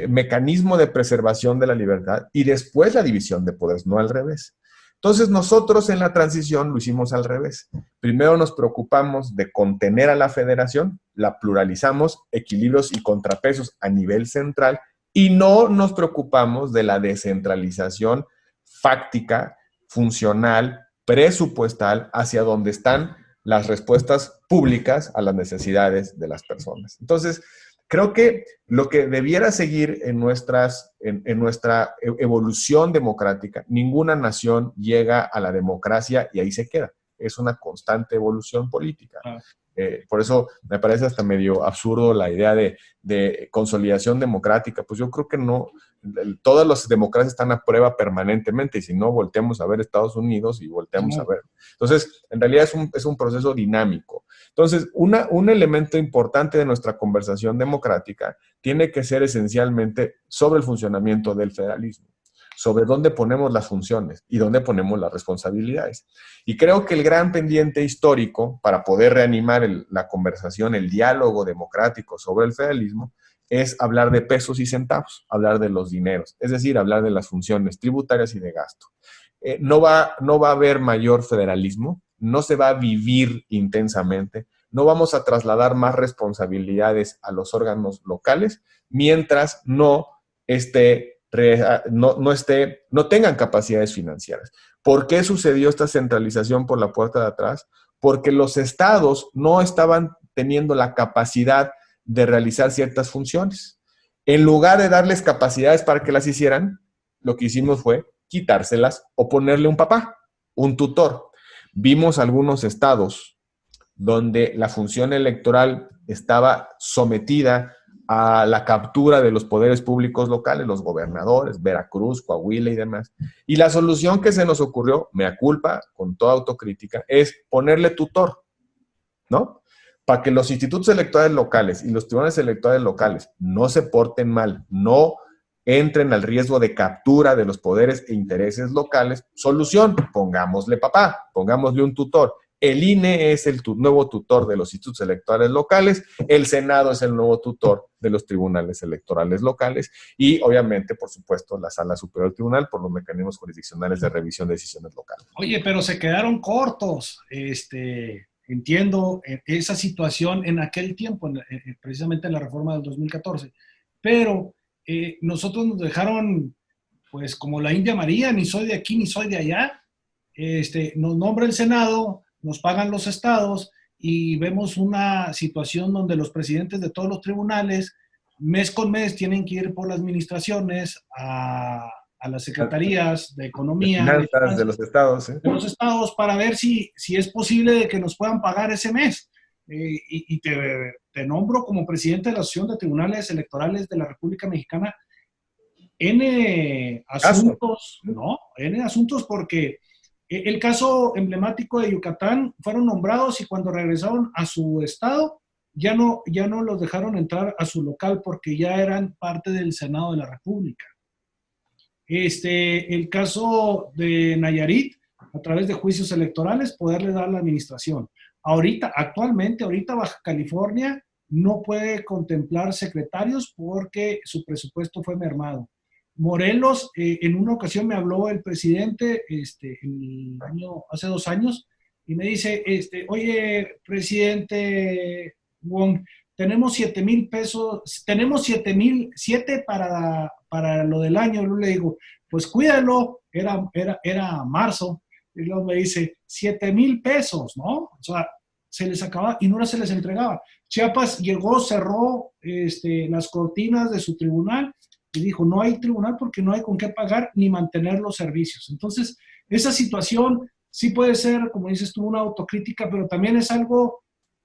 B: mecanismo de preservación de la libertad y después la división de poderes, no al revés. Entonces, nosotros en la transición lo hicimos al revés. Primero nos preocupamos de contener a la federación, la pluralizamos, equilibrios y contrapesos a nivel central, y no nos preocupamos de la descentralización fáctica, funcional, presupuestal, hacia donde están las respuestas públicas a las necesidades de las personas. Entonces, creo que lo que debiera seguir en nuestra evolución democrática, ninguna nación llega a la democracia y ahí se queda. Es una constante evolución política. Por eso me parece hasta medio absurdo la idea de consolidación democrática. Pues yo creo que no, todas las democracias están a prueba permanentemente, y si no, volteamos a ver Estados Unidos y volteamos a ver. Entonces, en realidad es un proceso dinámico. Entonces, un elemento importante de nuestra conversación democrática tiene que ser esencialmente sobre el funcionamiento del federalismo, sobre dónde ponemos las funciones y dónde ponemos las responsabilidades. Y creo que el gran pendiente histórico para poder reanimar la conversación, el diálogo democrático sobre el federalismo, es hablar de pesos y centavos, hablar de los dineros, es decir, hablar de las funciones tributarias y de gasto. No va a haber mayor federalismo, no se va a vivir intensamente, no vamos a trasladar más responsabilidades a los órganos locales mientras no tengan capacidades financieras. ¿Por qué sucedió esta centralización por la puerta de atrás? Porque los estados no estaban teniendo la capacidad de realizar ciertas funciones. En lugar de darles capacidades para que las hicieran, lo que hicimos fue quitárselas o ponerle un papá, un tutor. Vimos algunos estados donde la función electoral estaba sometida a la captura de los poderes públicos locales, los gobernadores, Veracruz, Coahuila y demás. Y la solución que se nos ocurrió, mea culpa, con toda autocrítica, es ponerle tutor, ¿no? Para que los institutos electorales locales y los tribunales electorales locales no se porten mal, no entren al riesgo de captura de los poderes e intereses locales. Solución, pongámosle papá, pongámosle un tutor. El INE es el nuevo tutor de los institutos electorales locales, el Senado es el nuevo tutor de los tribunales electorales locales y, obviamente, por supuesto, la Sala Superior del Tribunal por los mecanismos jurisdiccionales de revisión de decisiones locales.
A: Oye, pero se quedaron cortos. Entiendo esa situación en aquel tiempo, precisamente en la reforma del 2014, pero nosotros nos dejaron, pues, como la India María, ni soy de aquí ni soy de allá. Nos nombra el Senado, nos pagan los estados y vemos una situación donde los presidentes de todos los tribunales, mes con mes, tienen que ir por las administraciones a las secretarías de
B: De
A: economía,
B: finanzas de los estados, ¿eh?
A: de los estados para ver si es posible de que nos puedan pagar ese mes. Y te nombro como presidente de la Asociación de Tribunales Electorales de la República Mexicana. N asuntos, ¿no? N asuntos porque el caso emblemático de Yucatán fueron nombrados y cuando regresaron a su estado ya no los dejaron entrar a su local porque ya eran parte del Senado de la República. El caso de Nayarit, a través de juicios electorales, poderle dar la administración. Actualmente, Baja California no puede contemplar secretarios porque su presupuesto fue mermado. Morelos, en una ocasión me habló el presidente hace 2 años y me dice, oye, presidente Wong, tenemos 7,000 pesos, tenemos 7 para lo del año. Yo le digo, pues cuídalo, era marzo. Y luego me dice, 7,000 pesos, ¿no? O sea, se les acababa y no se les entregaba. Chiapas llegó, cerró las cortinas de su tribunal y dijo, no hay tribunal porque no hay con qué pagar ni mantener los servicios. Entonces, esa situación sí puede ser, como dices tú, una autocrítica, pero también es algo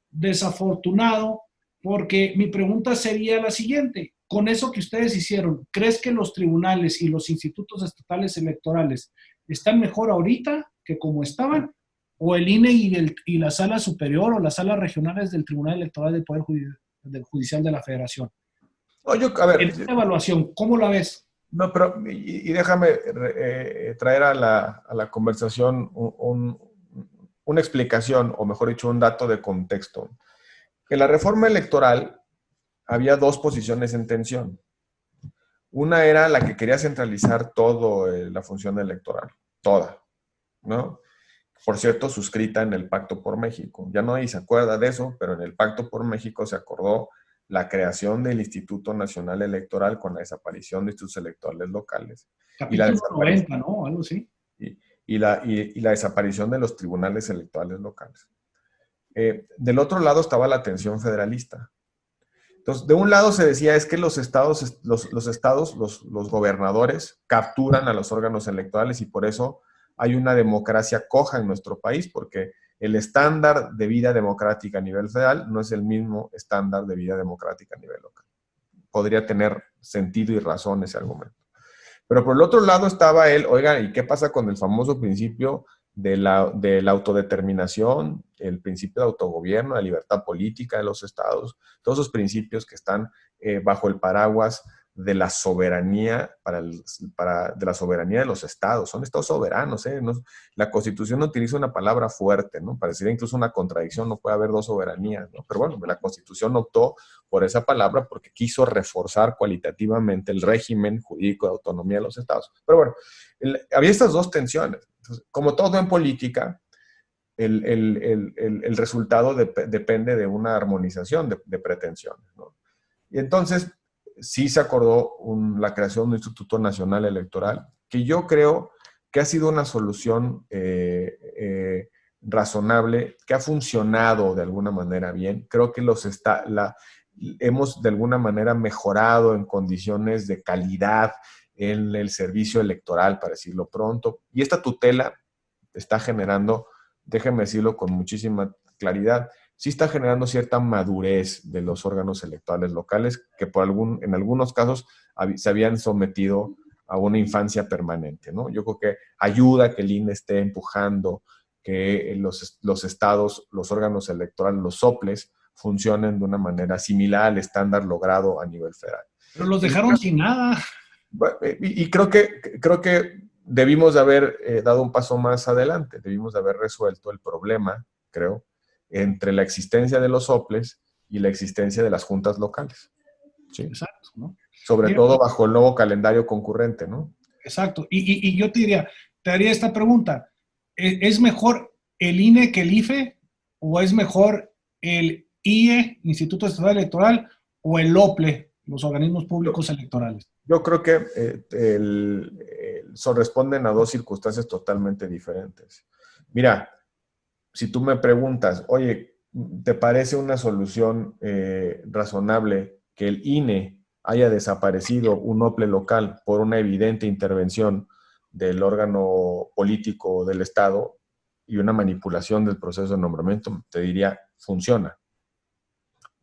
A: desafortunado, porque mi pregunta sería la siguiente: con eso que ustedes hicieron, ¿crees que los tribunales y los institutos estatales electorales están mejor ahorita que como estaban? ¿O el INE y la sala superior o las salas regionales del Tribunal Electoral del Poder Judicial de la Federación?
B: No, a ver,
A: En esta evaluación, ¿cómo la ves?
B: no, pero y déjame traer a la conversación una explicación, o mejor dicho, un dato de contexto. En la reforma electoral había 2 posiciones en tensión. Una era la que quería centralizar toda la función electoral, toda, ¿no? Por cierto, suscrita en el Pacto por México. Ya nadie se acuerda de eso, pero en el Pacto por México se acordó la creación del Instituto Nacional Electoral con la desaparición de institutos electorales locales.
A: Capítulo 90, ¿no? Algo así.
B: Y la desaparición de los tribunales electorales locales. Del otro lado estaba la tensión federalista. Entonces, de un lado se decía es que los gobernadores capturan a los órganos electorales y por eso hay una democracia coja en nuestro país, porque el estándar de vida democrática a nivel federal no es el mismo estándar de vida democrática a nivel local. Podría tener sentido y razón ese argumento. Pero por el otro lado estaba oiga, ¿y qué pasa con el famoso principio de la autodeterminación, el principio de autogobierno, la libertad política de los estados, todos esos principios que están bajo el paraguas de la soberanía de la soberanía de los estados? Son estados soberanos, ¿eh? La Constitución no utiliza una palabra fuerte, ¿no? Parecería incluso una contradicción, no puede haber 2 soberanías, ¿no? Pero bueno, la Constitución optó por esa palabra porque quiso reforzar cualitativamente el régimen jurídico de autonomía de los estados. Pero bueno, había estas 2 tensiones. Entonces, como todo en política, el resultado depende de una armonización de pretensiones, ¿no? Y entonces sí se acordó la creación de un Instituto Nacional Electoral, que yo creo que ha sido una solución razonable, que ha funcionado de alguna manera bien. Creo que hemos de alguna manera mejorado en condiciones de calidad en el servicio electoral, para decirlo pronto. Y esta tutela está generando, déjenme decirlo con muchísima claridad, sí está generando cierta madurez de los órganos electorales locales que en algunos casos se habían sometido a una infancia permanente, ¿no? Yo creo que ayuda a que el INE esté empujando que los estados, los órganos electorales, los soples, funcionen de una manera similar al estándar logrado a nivel federal.
A: Pero los dejaron sin nada.
B: Y creo que debimos de haber dado un paso más adelante, debimos de haber resuelto el problema, creo, entre la existencia de los soples y la existencia de las juntas locales. ¿Sí?
A: Exacto, ¿no?
B: Sobre todo bajo el nuevo calendario concurrente, ¿no?
A: Exacto. Y yo te haría esta pregunta. ¿Es mejor el INE que el IFE? ¿O es mejor el IE, Instituto Estatal Electoral, o el OPLE, los organismos públicos electorales?
B: Yo creo que responden a dos circunstancias totalmente diferentes. Mira, si tú me preguntas, oye, ¿te parece una solución razonable que el INE haya desaparecido un OPLE local por una evidente intervención del órgano político del Estado y una manipulación del proceso de nombramiento? Te diría, funciona.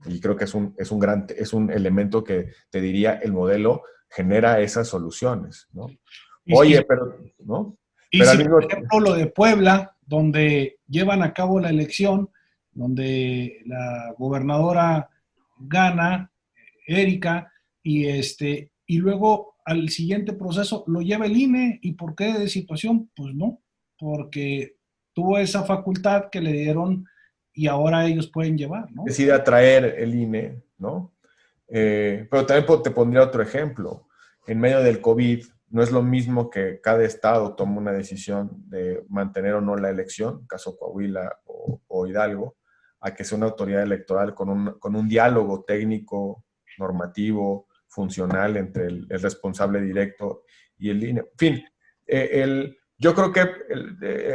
B: Y creo que es un elemento que te diría, el modelo genera esas soluciones, ¿no? Oye, pero, ¿no?
A: Y
B: pero
A: si, por ejemplo, lo de Puebla, donde llevan a cabo la elección, donde la gobernadora gana, Erika, y luego al siguiente proceso lo lleva el INE. ¿Y por qué de situación? Pues no, porque tuvo esa facultad que le dieron y ahora ellos pueden llevar, ¿no?
B: Decide atraer el INE, ¿no? Pero también te pondría otro ejemplo. En medio del COVID, no es lo mismo que cada estado tome una decisión de mantener o no la elección, caso Coahuila o Hidalgo, a que sea una autoridad electoral con un diálogo técnico, normativo, funcional entre el responsable directo y el INE. En fin, yo creo que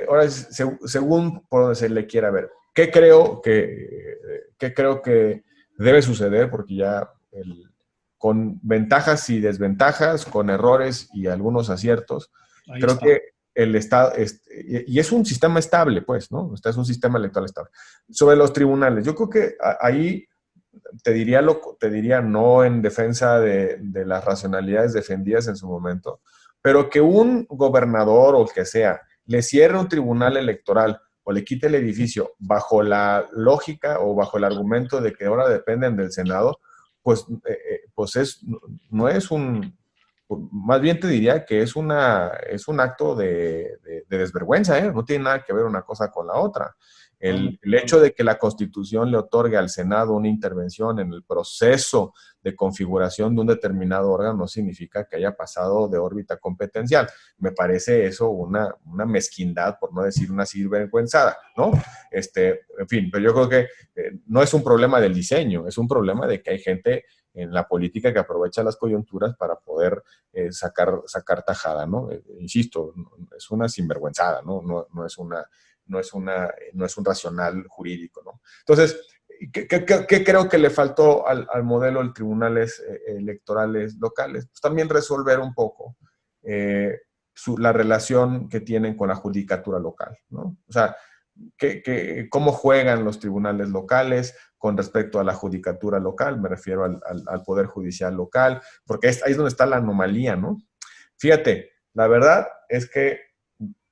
B: ahora según por donde se le quiera ver, ¿qué creo que debe suceder? Porque ya con ventajas y desventajas, con errores y algunos aciertos,
A: Ahí
B: creo
A: está.
B: que el Estado, y es un sistema estable, pues, ¿no? Es un sistema electoral estable. Sobre los tribunales, yo creo que ahí te diría no en defensa de las racionalidades defendidas en su momento, pero que un gobernador o el que sea le cierre un tribunal electoral o le quite el edificio bajo la lógica o bajo el argumento de que ahora dependen del Senado, pues no es más bien te diría que es un acto de desvergüenza, ¿eh? No tiene nada que ver una cosa con la otra. El hecho de que la Constitución le otorgue al Senado una intervención en el proceso de configuración de un determinado órgano no significa que haya pasado de órbita competencial. Me parece eso una mezquindad, por no decir una sinvergüenzada, ¿no? En fin, pero yo creo que no es un problema del diseño, es un problema de que hay gente en la política que aprovecha las coyunturas para poder sacar tajada, ¿no? Insisto, es una sinvergüenzada, ¿no? No es un racional jurídico, ¿no? Entonces, ¿qué creo que le faltó al modelo de tribunales electorales locales? Pues también resolver un poco la relación que tienen con la judicatura local, ¿no? O sea, cómo juegan los tribunales locales con respecto a la judicatura local, me refiero al Poder Judicial local, porque ahí es donde está la anomalía, ¿no? Fíjate, la verdad es que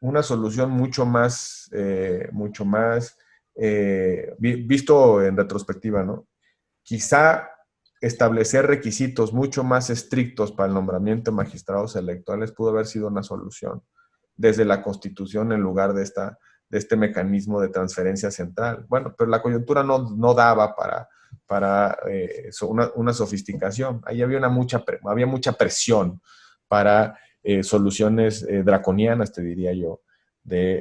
B: una solución mucho más visto en retrospectiva, ¿no? Quizá establecer requisitos mucho más estrictos para el nombramiento de magistrados electorales pudo haber sido una solución desde la Constitución en lugar de este mecanismo de transferencia central. Bueno, pero la coyuntura no daba para una sofisticación. Ahí había mucha presión para soluciones draconianas, te diría yo,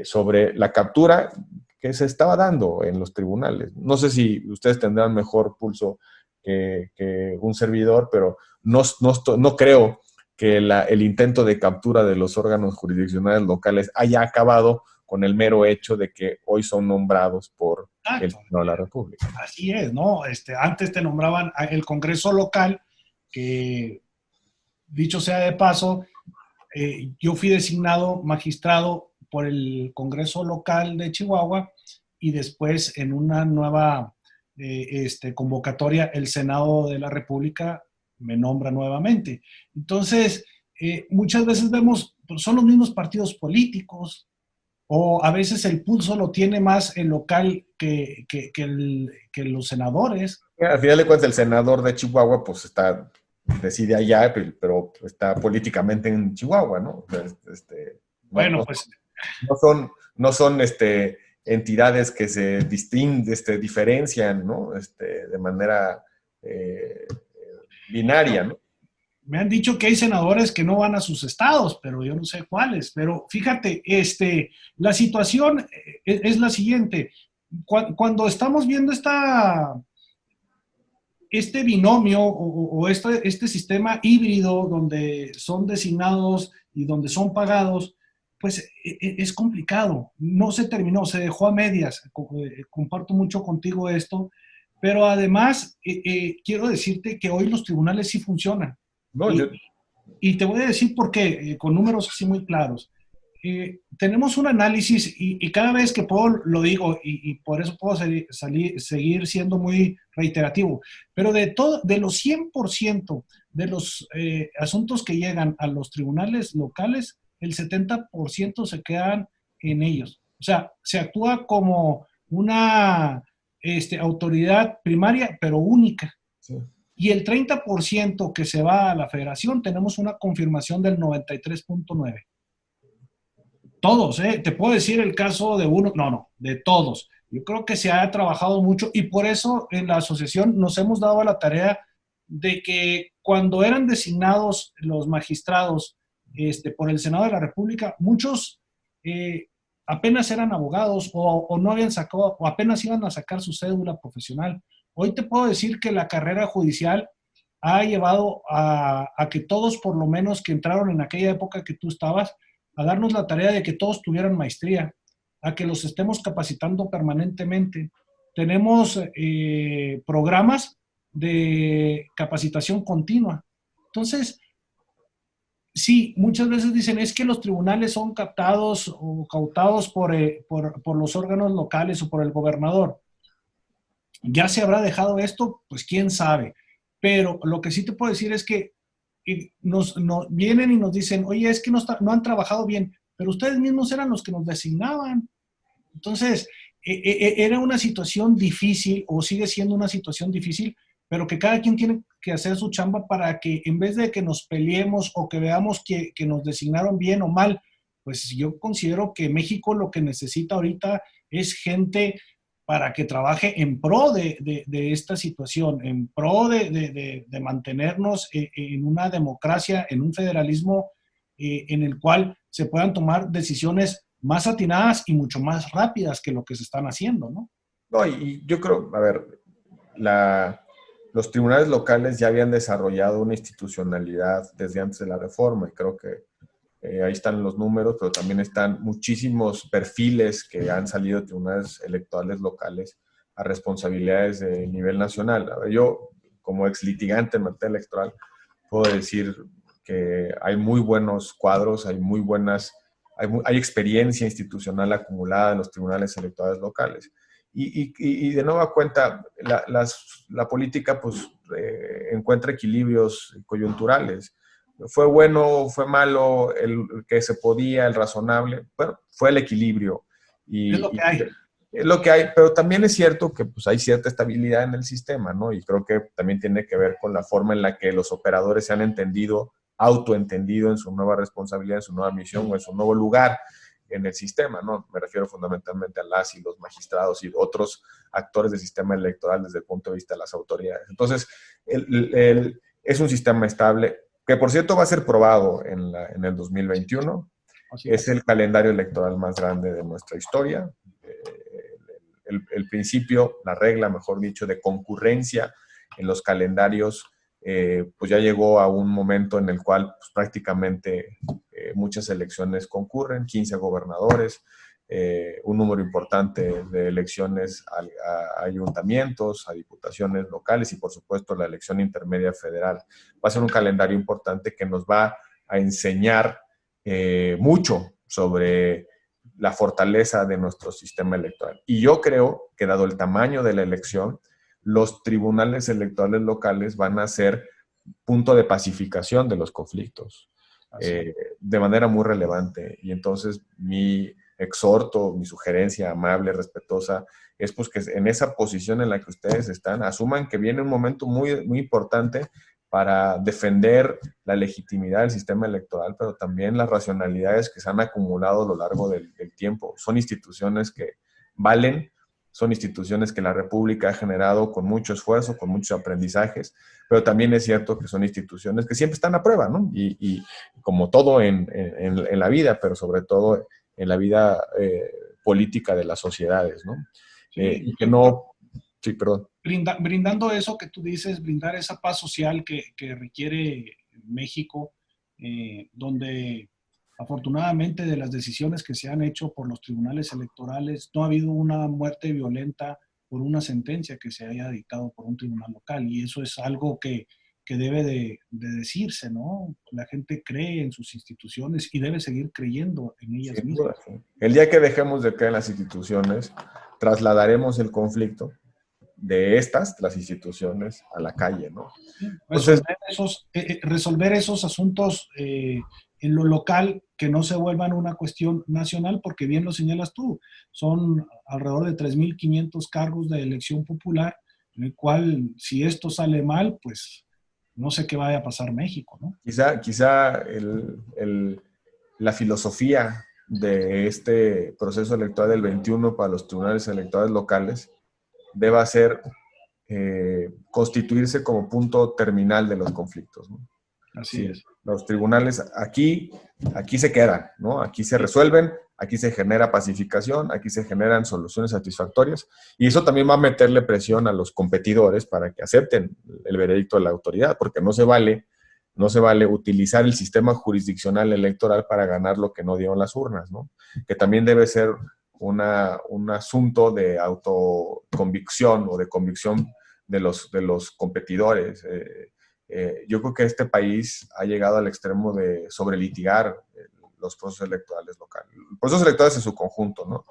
B: sobre la captura que se estaba dando en los tribunales. No sé si ustedes tendrán mejor pulso que un servidor, pero no creo que el intento de captura de los órganos jurisdiccionales locales haya acabado con el mero hecho de que hoy son nombrados por el
A: Exacto.
B: Senado de la República.
A: Así es, ¿no? Antes te nombraban el Congreso local, que dicho sea de paso, yo fui designado magistrado por el Congreso local de Chihuahua y después en una nueva convocatoria el Senado de la República me nombra nuevamente. Entonces, muchas veces vemos, pues, son los mismos partidos políticos, o a veces el pulso lo tiene más el local que los senadores.
B: Al final de cuentas, el senador de Chihuahua, pues decide allá, pero está políticamente en Chihuahua, ¿no? No,
A: Bueno,
B: no,
A: pues
B: no son entidades que se diferencian, ¿no? De manera eh, binaria, ¿no?
A: me han dicho que hay senadores que no van a sus estados, pero yo no sé cuáles. Pero fíjate, la situación es la siguiente. Cuando estamos viendo este binomio o este sistema híbrido donde son designados y donde son pagados, pues es complicado. No se terminó, se dejó a medias. Comparto mucho contigo esto, pero además quiero decirte que hoy los tribunales sí funcionan.
B: No,
A: Y, y te voy a decir por qué, con números así muy claros. Tenemos un análisis y cada vez que puedo lo digo y por eso puedo seguir siendo muy reiterativo, pero de los 100% de los asuntos que llegan a los tribunales locales, el 70% se quedan en ellos. O sea, se actúa como una autoridad primaria, pero única.
B: sí.
A: Y el 30% que se va a la federación, tenemos una confirmación del 93.9. Todos, ¿eh? Te puedo decir el caso de uno, no, de todos. Yo creo que se ha trabajado mucho y por eso en la asociación nos hemos dado a la tarea de que cuando eran designados los magistrados por el Senado de la República, muchos apenas eran abogados o no habían sacado, o apenas iban a sacar su cédula profesional. Hoy te puedo decir que la carrera judicial ha llevado a que todos, por lo menos que entraron en aquella época que tú estabas, a darnos la tarea de que todos tuvieran maestría, a que los estemos capacitando permanentemente. Tenemos programas de capacitación continua. Entonces, sí, muchas veces dicen es que los tribunales son captados o cautados por los órganos locales o por el gobernador. ¿Ya se habrá dejado esto? Pues quién sabe. Pero lo que sí te puedo decir es que nos vienen y nos dicen, oye, es que no han trabajado bien, pero ustedes mismos eran los que nos designaban. Entonces, era una situación difícil o sigue siendo una situación difícil, pero que cada quien tiene que hacer su chamba para que en vez de que nos peleemos o que veamos que nos designaron bien o mal, pues yo considero que México lo que necesita ahorita es gente para que trabaje en pro de esta situación, en pro de mantenernos en una democracia, en un federalismo en el cual se puedan tomar decisiones más atinadas y mucho más rápidas que lo que se están haciendo, ¿no?
B: No, y yo creo, a ver, los tribunales locales ya habían desarrollado una institucionalidad desde antes de la reforma y creo que ahí están los números, pero también están muchísimos perfiles que han salido de tribunales electorales locales a responsabilidades de nivel nacional. A ver, yo, como ex litigante en materia electoral, puedo decir que hay muy buenos cuadros, hay experiencia institucional acumulada en los tribunales electorales locales. Y de nueva cuenta, la política pues encuentra equilibrios coyunturales. Fue bueno, fue malo, el que se podía, el razonable, bueno, fue el equilibrio.
A: Es lo que hay.
B: Es lo que hay, pero también es cierto que pues, hay cierta estabilidad en el sistema, ¿no? Y creo que también tiene que ver con la forma en la que los operadores se han entendido, autoentendido en su nueva responsabilidad, en su nueva misión o en su nuevo lugar en el sistema, ¿no? Me refiero fundamentalmente a las y los magistrados y otros actores del sistema electoral desde el punto de vista de las autoridades. Entonces, es un sistema estable, que por cierto va a ser probado en el 2021. Es el calendario electoral más grande de nuestra historia. El principio, la regla, mejor dicho, de concurrencia en los calendarios, pues ya llegó a un momento en el cual pues, prácticamente muchas elecciones concurren, 15 gobernadores, un número importante de elecciones a ayuntamientos, a diputaciones locales y, por supuesto, la elección intermedia federal. Va a ser un calendario importante que nos va a enseñar mucho sobre la fortaleza de nuestro sistema electoral. Y yo creo que, dado el tamaño de la elección, los tribunales electorales locales van a ser punto de pacificación de los conflictos de manera muy relevante. Y entonces mi exhorto, mi sugerencia amable, respetuosa, es pues que en esa posición en la que ustedes están, asuman que viene un momento muy, muy importante para defender la legitimidad del sistema electoral, pero también las racionalidades que se han acumulado a lo largo del tiempo. Son instituciones que valen, son instituciones que la República ha generado con mucho esfuerzo, con muchos aprendizajes, pero también es cierto que son instituciones que siempre están a prueba, ¿no? Y como todo en la vida, pero sobre todo en la vida política de las sociedades, ¿no?
A: Sí,
B: y que no... Sí, perdón.
A: Brindando eso que tú dices, brindar esa paz social que requiere México, donde afortunadamente de las decisiones que se han hecho por los tribunales electorales, no ha habido una muerte violenta por una sentencia que se haya dictado por un tribunal local. Y eso es algo que debe de decirse, ¿no? La gente cree en sus instituciones y debe seguir creyendo en ellas
B: Sin
A: mismas.
B: duda, sí. El día que dejemos de creer en las instituciones, trasladaremos el conflicto de las instituciones, a la calle, ¿no? Entonces,
A: Resolver esos asuntos en lo local que no se vuelvan una cuestión nacional, porque bien lo señalas tú, son alrededor de 3.500 cargos de elección popular, en el cual si esto sale mal, pues no sé qué vaya a pasar México, ¿no?
B: quizá la filosofía de este proceso electoral del 21 para los tribunales electorales locales deba ser constituirse como punto terminal de los conflictos, ¿no?
A: Así es.
B: Los tribunales aquí se quedan, ¿no? Aquí se resuelven, aquí se genera pacificación, aquí se generan soluciones satisfactorias, y eso también va a meterle presión a los competidores para que acepten el veredicto de la autoridad, porque no se vale utilizar el sistema jurisdiccional electoral para ganar lo que no dieron las urnas, ¿no? Que también debe ser un asunto de autoconvicción o de convicción de los competidores. Yo creo que este país ha llegado al extremo de sobrelitigar los procesos electorales locales. Los procesos electorales en su conjunto, ¿no?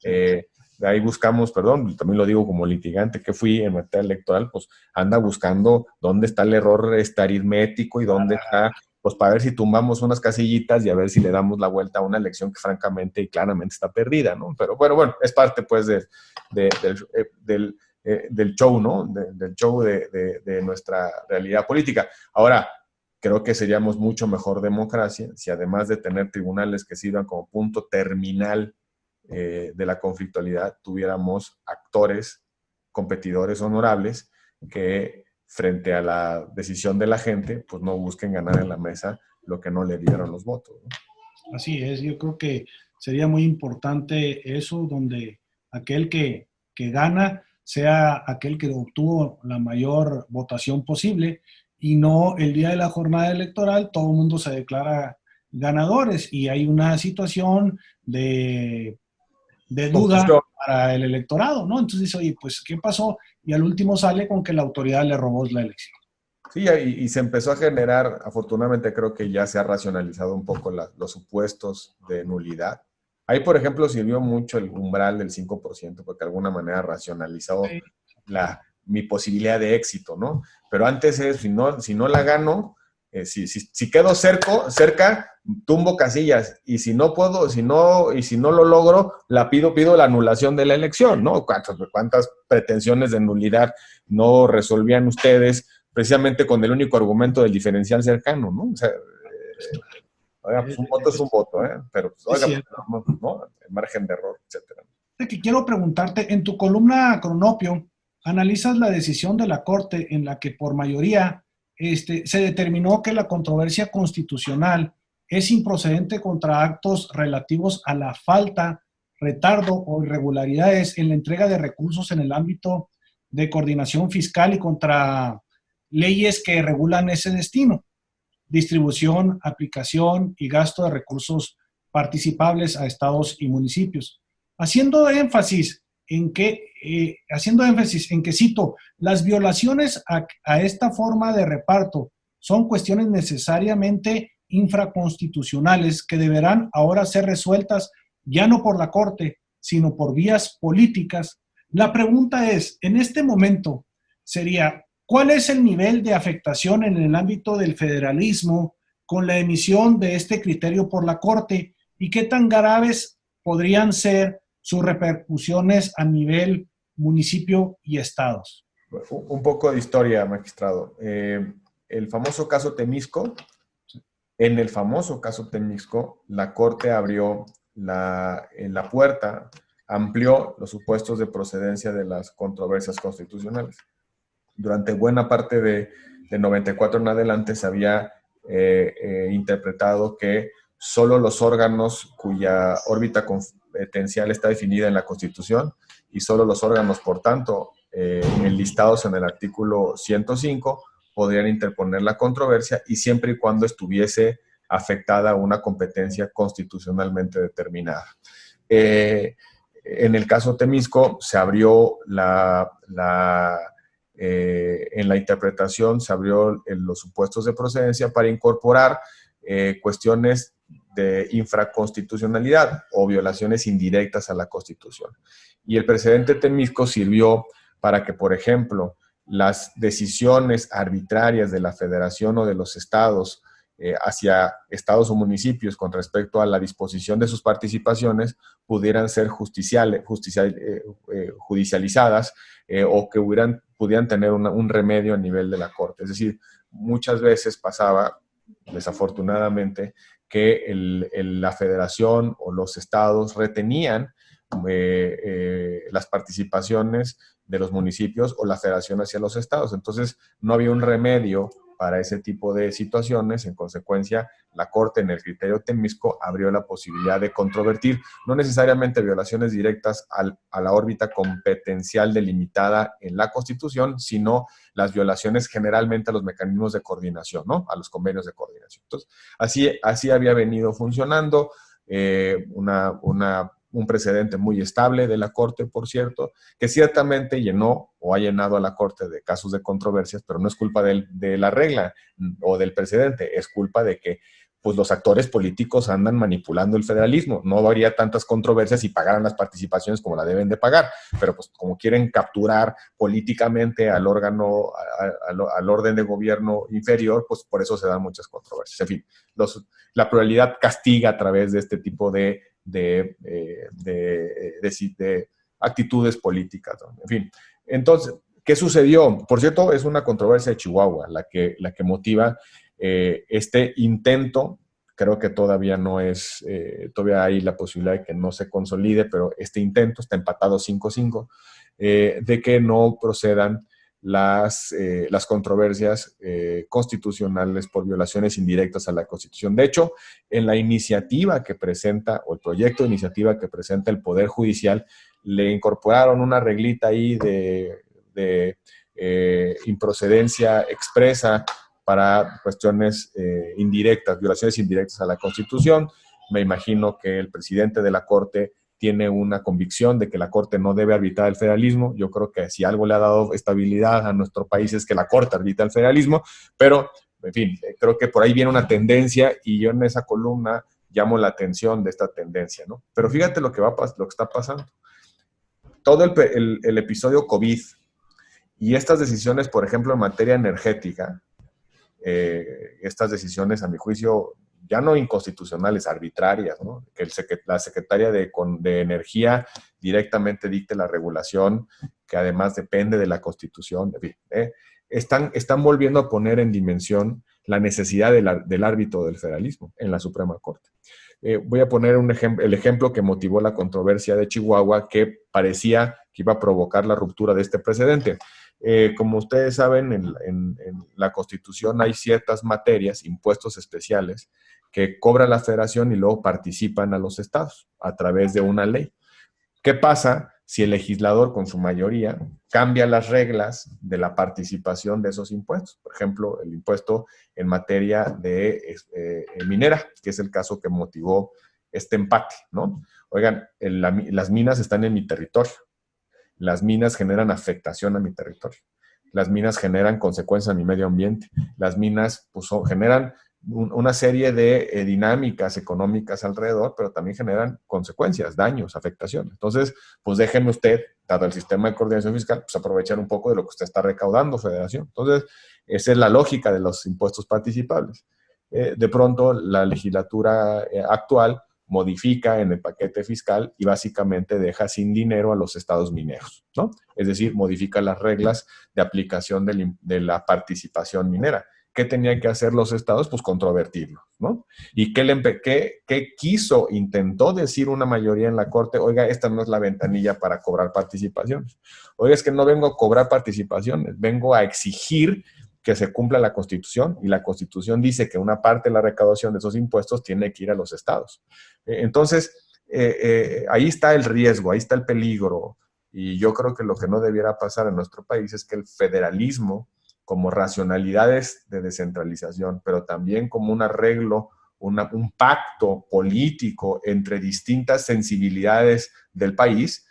B: De ahí buscamos, perdón, también lo digo como litigante que fui en materia electoral, pues anda buscando dónde está el error aritmético y dónde está, pues para ver si tumbamos unas casillitas y a ver si le damos la vuelta a una elección que francamente y claramente está perdida, ¿no? Pero bueno, es parte pues del show, ¿no? Del show de nuestra realidad política. Ahora, creo que seríamos mucho mejor democracia si además de tener tribunales que sirvan como punto terminal de la conflictualidad, tuviéramos actores, competidores honorables que frente a la decisión de la gente, pues no busquen ganar en la mesa lo que no le dieron los votos, ¿no?
A: Así es, yo creo que sería muy importante eso, donde aquel que gana sea aquel que obtuvo la mayor votación posible y no el día de la jornada electoral todo el mundo se declara ganadores y hay una situación de duda para el electorado, ¿no? Entonces dice, oye, pues, ¿qué pasó? Y al último sale con que la autoridad le robó la elección.
B: Sí, y se empezó a generar, afortunadamente creo que ya se ha racionalizado un poco los supuestos de nulidad. Ahí, por ejemplo, sirvió mucho el umbral del 5%, porque de alguna manera racionalizó
A: Sí.
B: mi posibilidad de éxito, ¿no? Pero antes, si no la gano, si quedo cerca, tumbo casillas, y si no puedo, si no lo logro, pido la anulación de la elección, ¿no? ¿Cuántas pretensiones de nulidad no resolvían ustedes precisamente con el único argumento del diferencial cercano, ¿no? O sea, oiga, pues un voto es un voto, ¿eh? Pero, pues, oiga, pues, ¿no? El margen de error, etcétera.
A: Que quiero preguntarte, en tu columna Cronopio, analizas la decisión de la Corte en la que por mayoría se determinó que la controversia constitucional es improcedente contra actos relativos a la falta, retardo o irregularidades en la entrega de recursos en el ámbito de coordinación fiscal y contra leyes que regulan ese destino, distribución, aplicación y gasto de recursos participables a estados y municipios. haciendo énfasis en que, cito, las violaciones a esta forma de reparto son cuestiones necesariamente infraconstitucionales que deberán ahora ser resueltas ya no por la Corte, sino por vías políticas. La pregunta es, en este momento, sería, ¿cuál es el nivel de afectación en el ámbito del federalismo con la emisión de este criterio por la Corte y qué tan graves podrían ser sus repercusiones a nivel municipio y estados?
B: Un poco de historia, magistrado. El famoso caso Temisco, en el famoso caso Temisco, la Corte abrió la puerta, amplió los supuestos de procedencia de las controversias constitucionales. Durante buena parte de 94 en adelante se había interpretado que solo los órganos cuya órbita competencial está definida en la Constitución y solo los órganos, por tanto, enlistados en el artículo 105, podrían interponer la controversia y siempre y cuando estuviese afectada una competencia constitucionalmente determinada. En el caso Temisco se abrió en la interpretación se abrió los supuestos de procedencia para incorporar cuestiones de infraconstitucionalidad o violaciones indirectas a la Constitución. Y el precedente Temisco sirvió para que, por ejemplo, las decisiones arbitrarias de la federación o de los estados hacia estados o municipios con respecto a la disposición de sus participaciones pudieran ser judicializadas o que pudieran tener un remedio a nivel de la Corte. Es decir, muchas veces pasaba, desafortunadamente, que la federación o los estados retenían las participaciones de los municipios o la federación hacia los estados. Entonces, no había un remedio para ese tipo de situaciones. En consecuencia, la Corte, en el criterio Temisco, abrió la posibilidad de controvertir, no necesariamente violaciones directas a la órbita competencial delimitada en la Constitución, sino las violaciones generalmente a los mecanismos de coordinación, ¿no? A los convenios de coordinación. Entonces, así había venido funcionando un precedente muy estable de la Corte, por cierto, que ciertamente llenó o ha llenado a la Corte de casos de controversias, pero no es culpa de la regla o del precedente, es culpa de que pues, los actores políticos andan manipulando el federalismo. No habría tantas controversias si pagaran las participaciones como la deben de pagar, pero pues como quieren capturar políticamente al órgano, al orden de gobierno inferior, pues por eso se dan muchas controversias. En fin, la pluralidad castiga a través de este tipo de actitudes políticas, ¿no? En fin, entonces, ¿qué sucedió? Por cierto, es una controversia de Chihuahua la que motiva este intento. Creo que todavía no es, todavía hay la posibilidad de que no se consolide, pero este intento está empatado 5-5, de que no procedan las controversias constitucionales por violaciones indirectas a la Constitución. De hecho, en la iniciativa que presenta, o el proyecto de iniciativa que presenta el Poder Judicial, le incorporaron una reglita ahí de improcedencia expresa para cuestiones indirectas, violaciones indirectas a la Constitución. Me imagino que el presidente de la Corte tiene una convicción de que la Corte no debe arbitrar el federalismo. Yo creo que si algo le ha dado estabilidad a nuestro país es que la Corte arbitra el federalismo, pero, en fin, creo que por ahí viene una tendencia y yo en esa columna llamo la atención de esta tendencia, ¿no? Pero fíjate lo que está pasando. Todo el episodio COVID y estas decisiones, por ejemplo, en materia energética, estas decisiones, a mi juicio, ya no inconstitucionales, arbitrarias, ¿no? Que la secretaria de Energía directamente dicte la regulación, que además depende de la Constitución, en fin, están volviendo a poner en dimensión la necesidad del árbitro del federalismo en la Suprema Corte. Voy a poner el ejemplo que motivó la controversia de Chihuahua, que parecía que iba a provocar la ruptura de este precedente. Como ustedes saben, en la Constitución hay ciertas materias, impuestos especiales, que cobra la federación y luego participan a los estados a través de una ley. ¿Qué pasa si el legislador, con su mayoría, cambia las reglas de la participación de esos impuestos? Por ejemplo, el impuesto en materia de minera, que es el caso que motivó este empate, ¿no? Oigan, las minas están en mi territorio. Las minas generan afectación a mi territorio. Las minas generan consecuencias a mi medio ambiente. Las minas pues, generan una serie de dinámicas económicas alrededor, pero también generan consecuencias, daños, afectaciones. Entonces, pues déjenme usted, dado el sistema de coordinación fiscal, pues aprovechar un poco de lo que usted está recaudando, Federación. Entonces, esa es la lógica de los impuestos participables. De pronto, la legislatura actual modifica en el paquete fiscal y básicamente deja sin dinero a los estados mineros, ¿no? Es decir, modifica las reglas de aplicación de la participación minera. ¿Qué tenían que hacer los estados? Pues controvertirlo, ¿no? ¿Y qué intentó decir una mayoría en la Corte? Oiga, esta no es la ventanilla para cobrar participaciones. Oiga, es que no vengo a cobrar participaciones, vengo a exigir que se cumpla la Constitución, y la Constitución dice que una parte de la recaudación de esos impuestos tiene que ir a los estados. Entonces, ahí está el riesgo, ahí está el peligro, y yo creo que lo que no debiera pasar en nuestro país es que el federalismo, como racionalidades de descentralización, pero también como un arreglo, un pacto político entre distintas sensibilidades del país,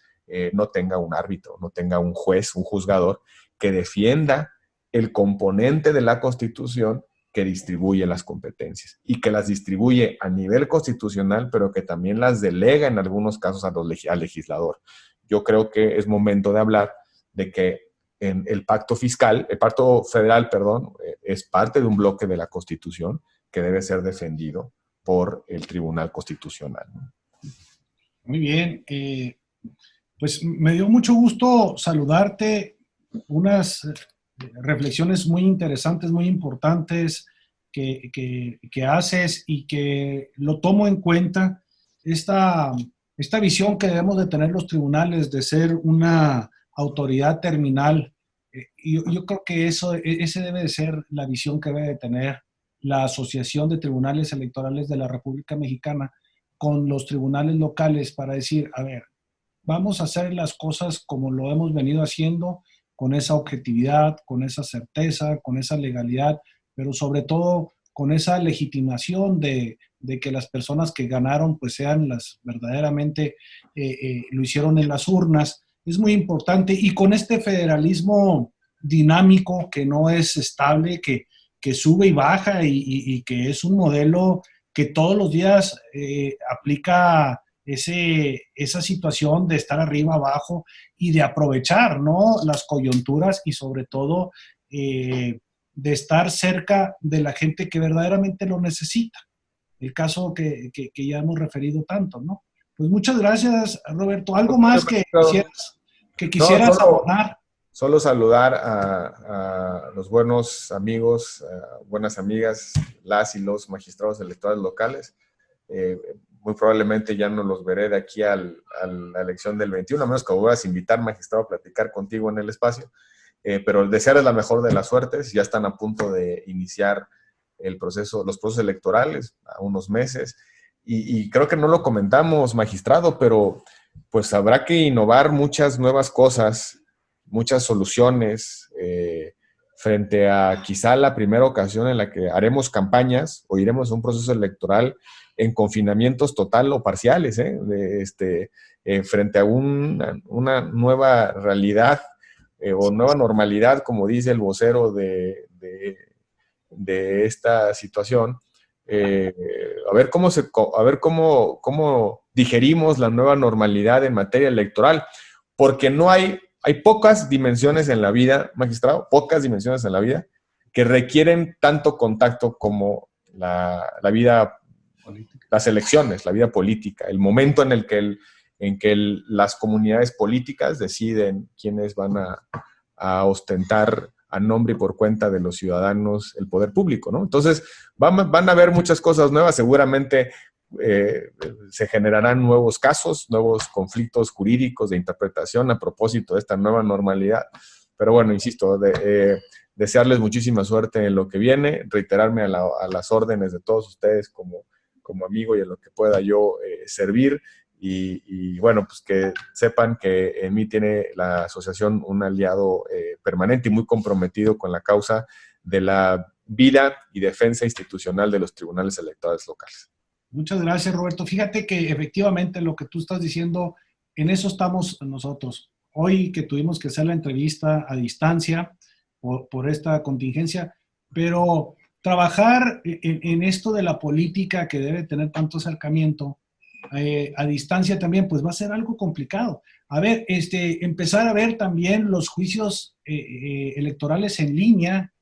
B: no tenga un árbitro, no tenga un juez, un juzgador que defienda el componente de la Constitución que distribuye las competencias y que las distribuye a nivel constitucional, pero que también las delega en algunos casos al legislador. Yo creo que es momento de hablar de que en el pacto federal, es parte de un bloque de la Constitución que debe ser defendido por el Tribunal Constitucional.
A: Muy bien. Pues me dio mucho gusto saludarte. Unas reflexiones muy interesantes, muy importantes que haces y que lo tomo en cuenta. Esta visión que debemos de tener los tribunales de ser una autoridad terminal, yo creo que ese debe de ser la visión que debe de tener la Asociación de Tribunales Electorales de la República Mexicana con los tribunales locales para decir, a ver, vamos a hacer las cosas como lo hemos venido haciendo, con esa objetividad, con esa certeza, con esa legalidad, pero sobre todo con esa legitimación de que las personas que ganaron pues sean las verdaderamente lo hicieron en las urnas. Es muy importante, y con este federalismo dinámico que no es estable, que sube y baja y que es un modelo que todos los días aplica esa situación de estar arriba, abajo y de aprovechar, ¿no?, las coyunturas y sobre todo de estar cerca de la gente que verdaderamente lo necesita. El caso que ya hemos referido tanto, ¿no? Pues muchas gracias, Roberto. ¿Algo más que quisieras abonar?
B: Solo saludar a los buenos amigos, buenas amigas, las y los magistrados electorales locales. Muy probablemente ya no los veré de aquí a la elección del 21, a menos que vuelvas a invitar, magistrado, a platicar contigo en el espacio. Pero desearles la mejor de las suertes. Ya están a punto de iniciar los procesos electorales, a unos meses. Y creo que no lo comentamos, magistrado, pero pues habrá que innovar muchas nuevas cosas, muchas soluciones, frente a quizá la primera ocasión en la que haremos campañas o iremos a un proceso electoral en confinamientos total o parciales, frente a una nueva realidad o nueva normalidad, como dice el vocero de esta situación. A ver cómo digerimos la nueva normalidad en materia electoral, porque hay pocas dimensiones en la vida, magistrado, pocas dimensiones en la vida que requieren tanto contacto como la vida política, las elecciones, la vida política, el momento en el que las comunidades políticas deciden quiénes van a ostentar a nombre y por cuenta de los ciudadanos el poder público, ¿no? Entonces, van a haber muchas cosas nuevas, seguramente se generarán nuevos casos, nuevos conflictos jurídicos de interpretación a propósito de esta nueva normalidad. Pero bueno, insisto, desearles muchísima suerte en lo que viene, reiterarme a las órdenes de todos ustedes como amigo y en lo que pueda yo servir. Y bueno, pues que sepan que en mí tiene la asociación un aliado permanente y muy comprometido con la causa de la vida y defensa institucional de los tribunales electorales locales.
A: Muchas gracias, Roberto. Fíjate que efectivamente lo que tú estás diciendo, en eso estamos nosotros. Hoy que tuvimos que hacer la entrevista a distancia por esta contingencia, pero trabajar en esto de la política que debe tener tanto acercamiento a distancia también, pues va a ser algo complicado. A ver, empezar a ver también los juicios electorales en línea,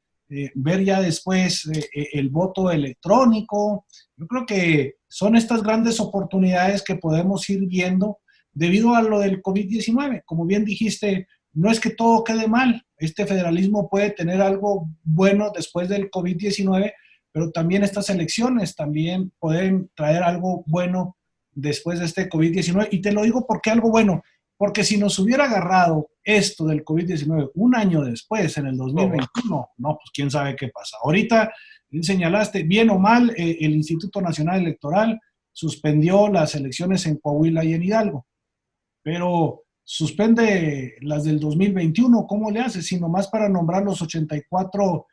A: ver ya después el voto electrónico. Yo creo que son estas grandes oportunidades que podemos ir viendo debido a lo del COVID-19. Como bien dijiste, no es que todo quede mal. Este federalismo puede tener algo bueno después del COVID-19, pero también estas elecciones también pueden traer algo bueno después de este COVID-19. Y te lo digo porque algo bueno, porque si nos hubiera agarrado esto del COVID-19 un año después, en el 2021, no, pues quién sabe qué pasa. Ahorita señalaste, bien o mal, el Instituto Nacional Electoral suspendió las elecciones en Coahuila y en Hidalgo, pero suspende las del 2021, ¿cómo le haces? Si nomás para nombrar los 84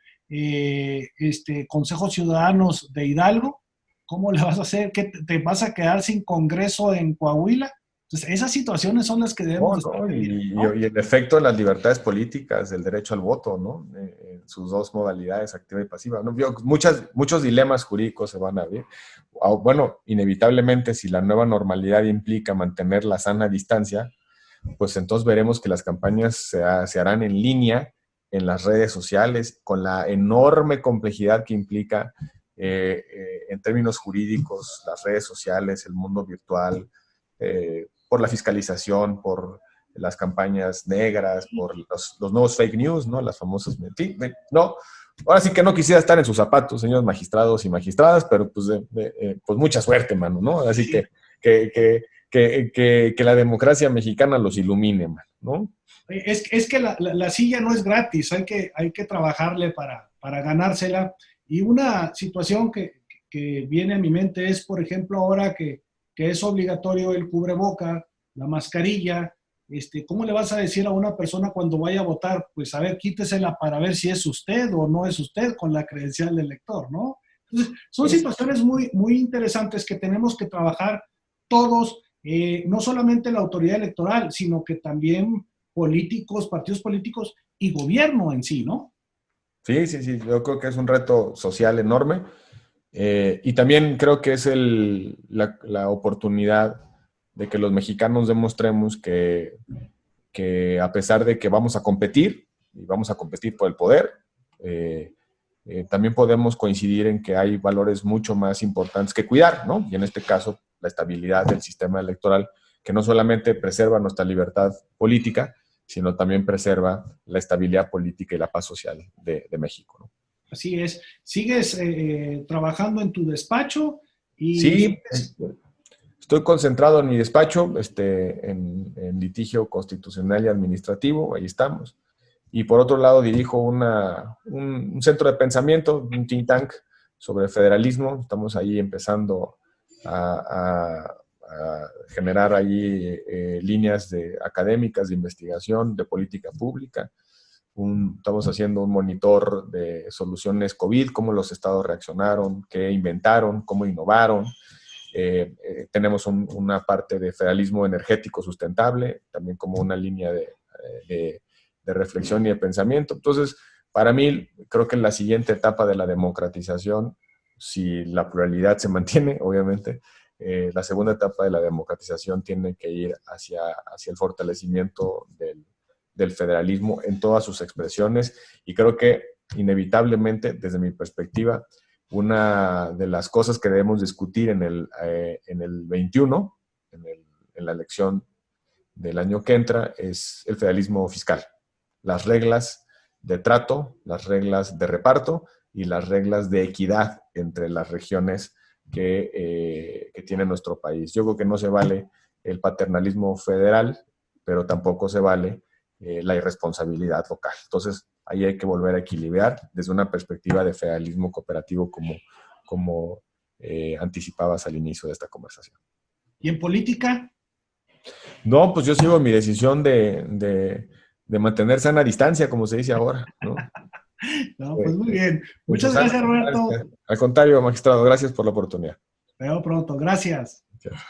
A: consejos ciudadanos de Hidalgo, ¿cómo le vas a hacer? ¿Qué te vas a quedar sin Congreso en Coahuila? Entonces, esas situaciones son las que debemos estar
B: viendo, ¿no? Y el efecto de las libertades políticas, del derecho al voto, ¿no? Sus dos modalidades, activa y pasiva, ¿no? Muchos dilemas jurídicos se van a ver. Bueno, inevitablemente, si la nueva normalidad implica mantener la sana distancia, pues entonces veremos que las campañas se harán en línea, en las redes sociales, con la enorme complejidad que implica en términos jurídicos, las redes sociales, el mundo virtual, por la fiscalización, por las campañas negras, por los nuevos fake news, ¿no? Las famosas mentiras. No, ahora sí que no quisiera estar en sus zapatos, señores magistrados y magistradas, pero pues, pues mucha suerte, mano, ¿no? Así que la democracia mexicana los ilumine, mano, ¿no?
A: Es que la silla no es gratis, hay que trabajarle para ganársela. Y una situación que viene a mi mente es, por ejemplo, ahora que es obligatorio el cubreboca, la mascarilla. ¿Cómo le vas a decir a una persona cuando vaya a votar? Pues a ver, quítesela para ver si es usted o no es usted con la credencial del elector, ¿no? Entonces, son situaciones muy, muy interesantes que tenemos que trabajar todos, no solamente la autoridad electoral, sino que también políticos, partidos políticos y gobierno en sí, ¿no?
B: Sí, yo creo que es un reto social enorme. Y también creo que es la oportunidad de que los mexicanos demostremos que a pesar de que vamos a competir, y vamos a competir por el poder, también podemos coincidir en que hay valores mucho más importantes que cuidar, ¿no? Y en este caso, la estabilidad del sistema electoral, que no solamente preserva nuestra libertad política, sino también preserva la estabilidad política y la paz social de México, ¿no?
A: Así es. ¿Sigues trabajando en tu despacho?
B: Sí, estoy concentrado en mi despacho, en litigio constitucional y administrativo, ahí estamos. Y por otro lado dirijo un centro de pensamiento, un think tank sobre federalismo. Estamos ahí empezando a generar ahí líneas académicas de investigación, de política pública. Estamos haciendo un monitor de soluciones COVID, cómo los estados reaccionaron, qué inventaron, cómo innovaron. Tenemos una parte de federalismo energético sustentable, también como una línea de reflexión y de pensamiento. Entonces, para mí, creo que en la siguiente etapa de la democratización, si la pluralidad se mantiene, obviamente, la segunda etapa de la democratización tiene que ir hacia el fortalecimiento del federalismo en todas sus expresiones, y creo que inevitablemente, desde mi perspectiva, una de las cosas que debemos discutir en el 21, en la elección del año que entra, es el federalismo fiscal. Las reglas de trato, las reglas de reparto y las reglas de equidad entre las regiones que tiene nuestro país. Yo creo que no se vale el paternalismo federal, pero tampoco se vale la irresponsabilidad local. Entonces, ahí hay que volver a equilibrar desde una perspectiva de federalismo cooperativo como anticipabas al inicio de esta conversación.
A: ¿Y en política?
B: No, pues yo sigo en mi decisión de mantener sana distancia, como se dice ahora, ¿no?
A: No, pues muy bien. Muchas gracias, Roberto.
B: Al contrario, magistrado, gracias por la oportunidad.
A: Te veo pronto. Gracias.
B: Gracias.